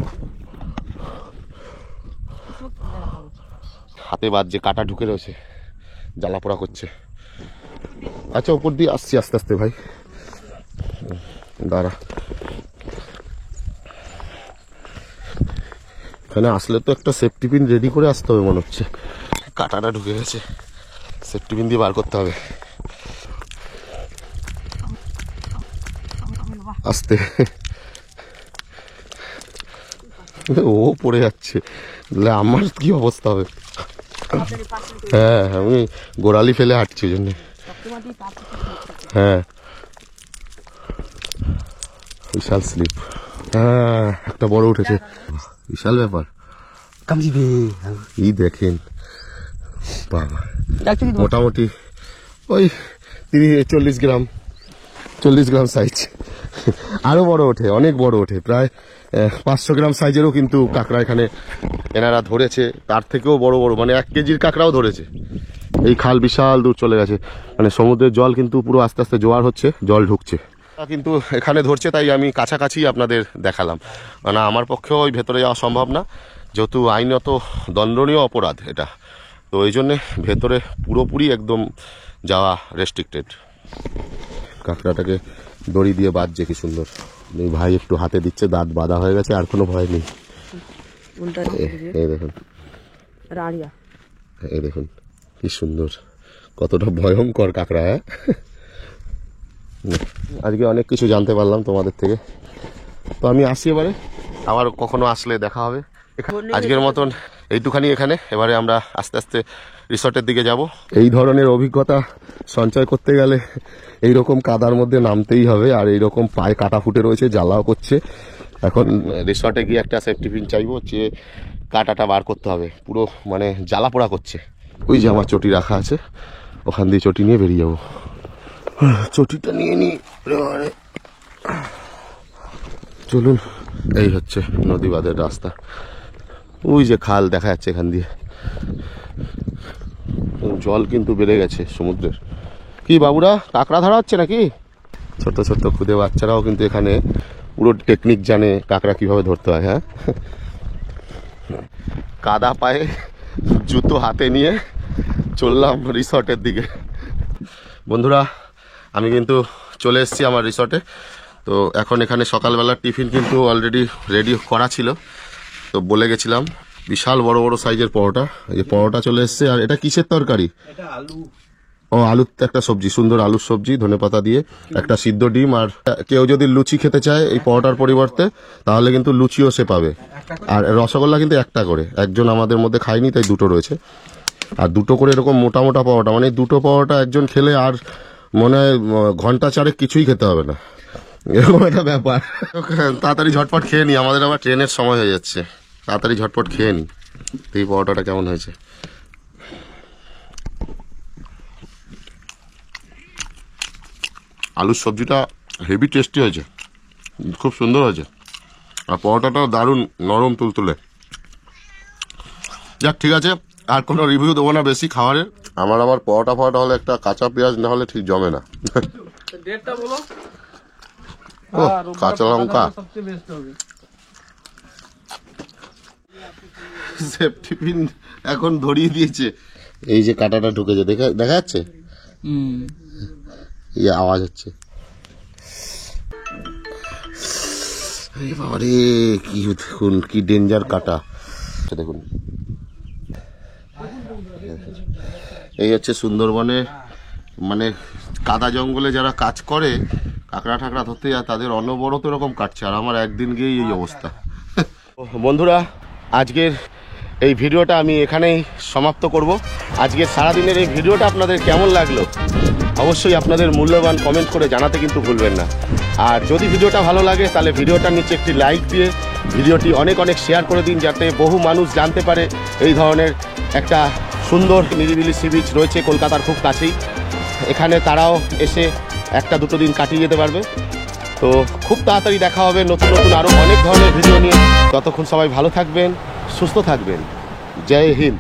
হাতে বাজছে, কাটা ঢুকে রয়েছে, জ্বালা পোড়া করছে। আচ্ছা উপর দিয়ে আসছি আস্তে আস্তে ভাই, দাঁড়া। এখানে আসলে তো একটা সেফটি পিন রেডি করে আসতে হবে মনে হচ্ছে, কাটাটা ঢুকে গেছে, সেফটি পিন দিয়ে বার করতে হবে আস্তে। ও পড়ে যাচ্ছে, আমার কি অবস্থা হবে। হ্যাঁ আমি গোড়ালি ফেলে হাঁটছি জন্য। হ্যাঁ বিশাল স্লিপ, হ্যাঁ একটা বড় উঠেছে, বিশাল ব্যাপার। এই দেখেন বাবা, মোটামুটি ওই 40 গ্রাম 40 গ্রাম সাইজ, আরো বড় ওঠে, অনেক বড় ওঠে, প্রায় 500 গ্রাম সাইজেরও কিন্তু কাঁকড়া এখানে এনারা ধরেছে, তার থেকেও বড় বড়, মানে 1 কেজির কাঁকড়াও ধরেছে। এই খাল বিশাল দূর চলে গেছে, মানে সমুদ্রের জল কিন্তু পুরো আস্তে আস্তে জোয়ার হচ্ছে, জল ঢুকছে কিন্তু এখানে ধরছে, তাই আমি কাছাকাছি আপনাদের দেখালাম। মানে আমার পক্ষেও ওই ভেতরে যাওয়া সম্ভব না, যেহেতু আইনত দণ্ডনীয় অপরাধ এটা, তো এই জন্যে ভেতরে পুরোপুরি একদম যাওয়া রেস্ট্রিক্টেড। কাঁকড়াটাকে দড়ি দিয়ে বাঁধছে কি সুন্দর, এই ভাই একটু হাতে দিচ্ছে, দাঁত বাঁধা হয়ে গেছে, আর কোনো ভয় নেই। এই দেখুন, এই দেখুন কি সুন্দর, কতটা ভয়ঙ্কর কাঁকড়া। হ্যাঁ আজকে অনেক কিছু জানতে পারলাম তোমাদের থেকে, তো আমি আসি এবারে, আবার কখনো আসলে দেখা হবে। আজকের মতন এইটুখানি এখানে, এবারে আমরা আস্তে আস্তে রিসর্টের দিকে যাব। এই ধরনের অভিজ্ঞতা সঞ্চয় করতে গেলে এইরকম কাদার মধ্যে নামতেই হবে, আর এইরকম পায়ে কাটা ফুটে রয়েছে, জ্বালাও করছে। এখন রিসর্টে গিয়ে একটা সেফটি পিন চাইবো, যে কাটাটা বার করতে হবে, পুরো মানে জ্বালা পোড়া করছে। ওই যে আমার চটি রাখা আছে, ওখান দিয়ে চটি নিয়ে বেরিয়ে যাবো। চটিটা নিয়ে নি, চলুন। এই হচ্ছে নদী বাঁধের রাস্তা, ওই যে খাল দেখা যাচ্ছে এখান দিয়ে, জল কিন্তু বেড়ে গেছে সমুদ্রের। কি বাবুরা কাঁকড়া ধরা হচ্ছে নাকি? ছোট ছোট খুদে বাচ্চারাও কিন্তু এখানে পুরো টেকনিক জানে কাঁকড়া কিভাবে ধরতে হয়। হ্যাঁ কাদা পায়ে জুতো হাতে নিয়ে চললাম রিসর্টের দিকে। বন্ধুরা আমি কিন্তু চলে এসেছি আমার রিসর্টে, তো এখন এখানে সকালবেলার টিফিন কিন্তু অলরেডি রেডি করা ছিল, তো বলে গেছিলাম বিশাল বড় বড় সাইজের পরোটা, এই পরোটা চলে এসছে। আর এটা কিসের তরকারি? ও আলুর একটা সবজি, সুন্দর আলুর সবজি, ধনেপাতা দিয়ে, একটা সিদ্ধ ডিম, আর কেউ যদি লুচি খেতে চায় এই পরোটার পরিবর্তে, তাহলে কিন্তু লুচিও সে পাবে। আর রসগোল্লা কিন্তু একটা করে, একজন আমাদের মধ্যে খায়নি তাই দুটো রয়েছে, আর দুটো করে এরকম মোটা মোটা পরোটা, মানে দুটো পরোটা একজন খেলে আর মনে হয় ঘন্টা চারেক কিছুই খেতে হবে না, এরকম একটা ব্যাপার। তাড়াতাড়ি ঝটপট খেয়ে নি, আমাদের আবার ট্রেনের সময় হয়ে যাচ্ছে, তাড়াতাড়ি ঝটপট খেয়ে নি। এই পরোটাটা কেমন হয়েছে? আলুর সবজিটা হেভি টেস্টি হয়েছে, খুব সুন্দর হয়েছে, আর পরোটাটাও দারুণ নরম তুলতুলে। যাক ঠিক আছে, আর কোনো রিভিউ দেবো না বেশি খাবারের। আমার আবার পরোটা হলে একটা কাঁচা পেঁয়াজ না হলে ঠিক জমে না। ও কাঁচা লঙ্কা, সেফটি পিন এখন ধরিয়ে দিয়েছে। এই যে কাঁটাটা ঢুকেছে, দেখা যাচ্ছে, এই আওয়াজ হচ্ছে। বাবারে কি দেখুন, কি ডেঞ্জার কাটা দেখুন। এই হচ্ছে সুন্দরবনে, মানে কাদা জঙ্গলে যারা কাজ করে, কাঁকড়া ঠাকড়া ধরতে যায়, তাদের অনবরত এরকম কাটছে, আর আমার একদিন গিয়েই এই অবস্থা। বন্ধুরা আজকের এই ভিডিওটা আমি এখানেই সমাপ্ত করব। আজকের সারাদিনের এই ভিডিওটা আপনাদের কেমন লাগলো অবশ্যই আপনাদের মূল্যবান কমেন্ট করে জানাতে কিন্তু ভুলবেন না। আর যদি ভিডিওটা ভালো লাগে তাহলে ভিডিওটার নিচে একটি লাইক দিয়ে ভিডিওটি অনেক অনেক শেয়ার করে দিন, যাতে বহু মানুষ জানতে পারে এই ধরনের একটা সুন্দর নিরিবিলি সি বিচ রয়েছে কলকাতার খুব কাছেই। এখানে তারাও এসে একটা দুটো দিন কাটিয়ে যেতে পারবে। তো খুব তাড়াতাড়ি দেখা হবে নতুন নতুন আরও অনেক ধরনের ভিডিও নিয়ে। ততক্ষণ সবাই ভালো থাকবেন, সুস্থ থাকবেন। জয় হিন্দ।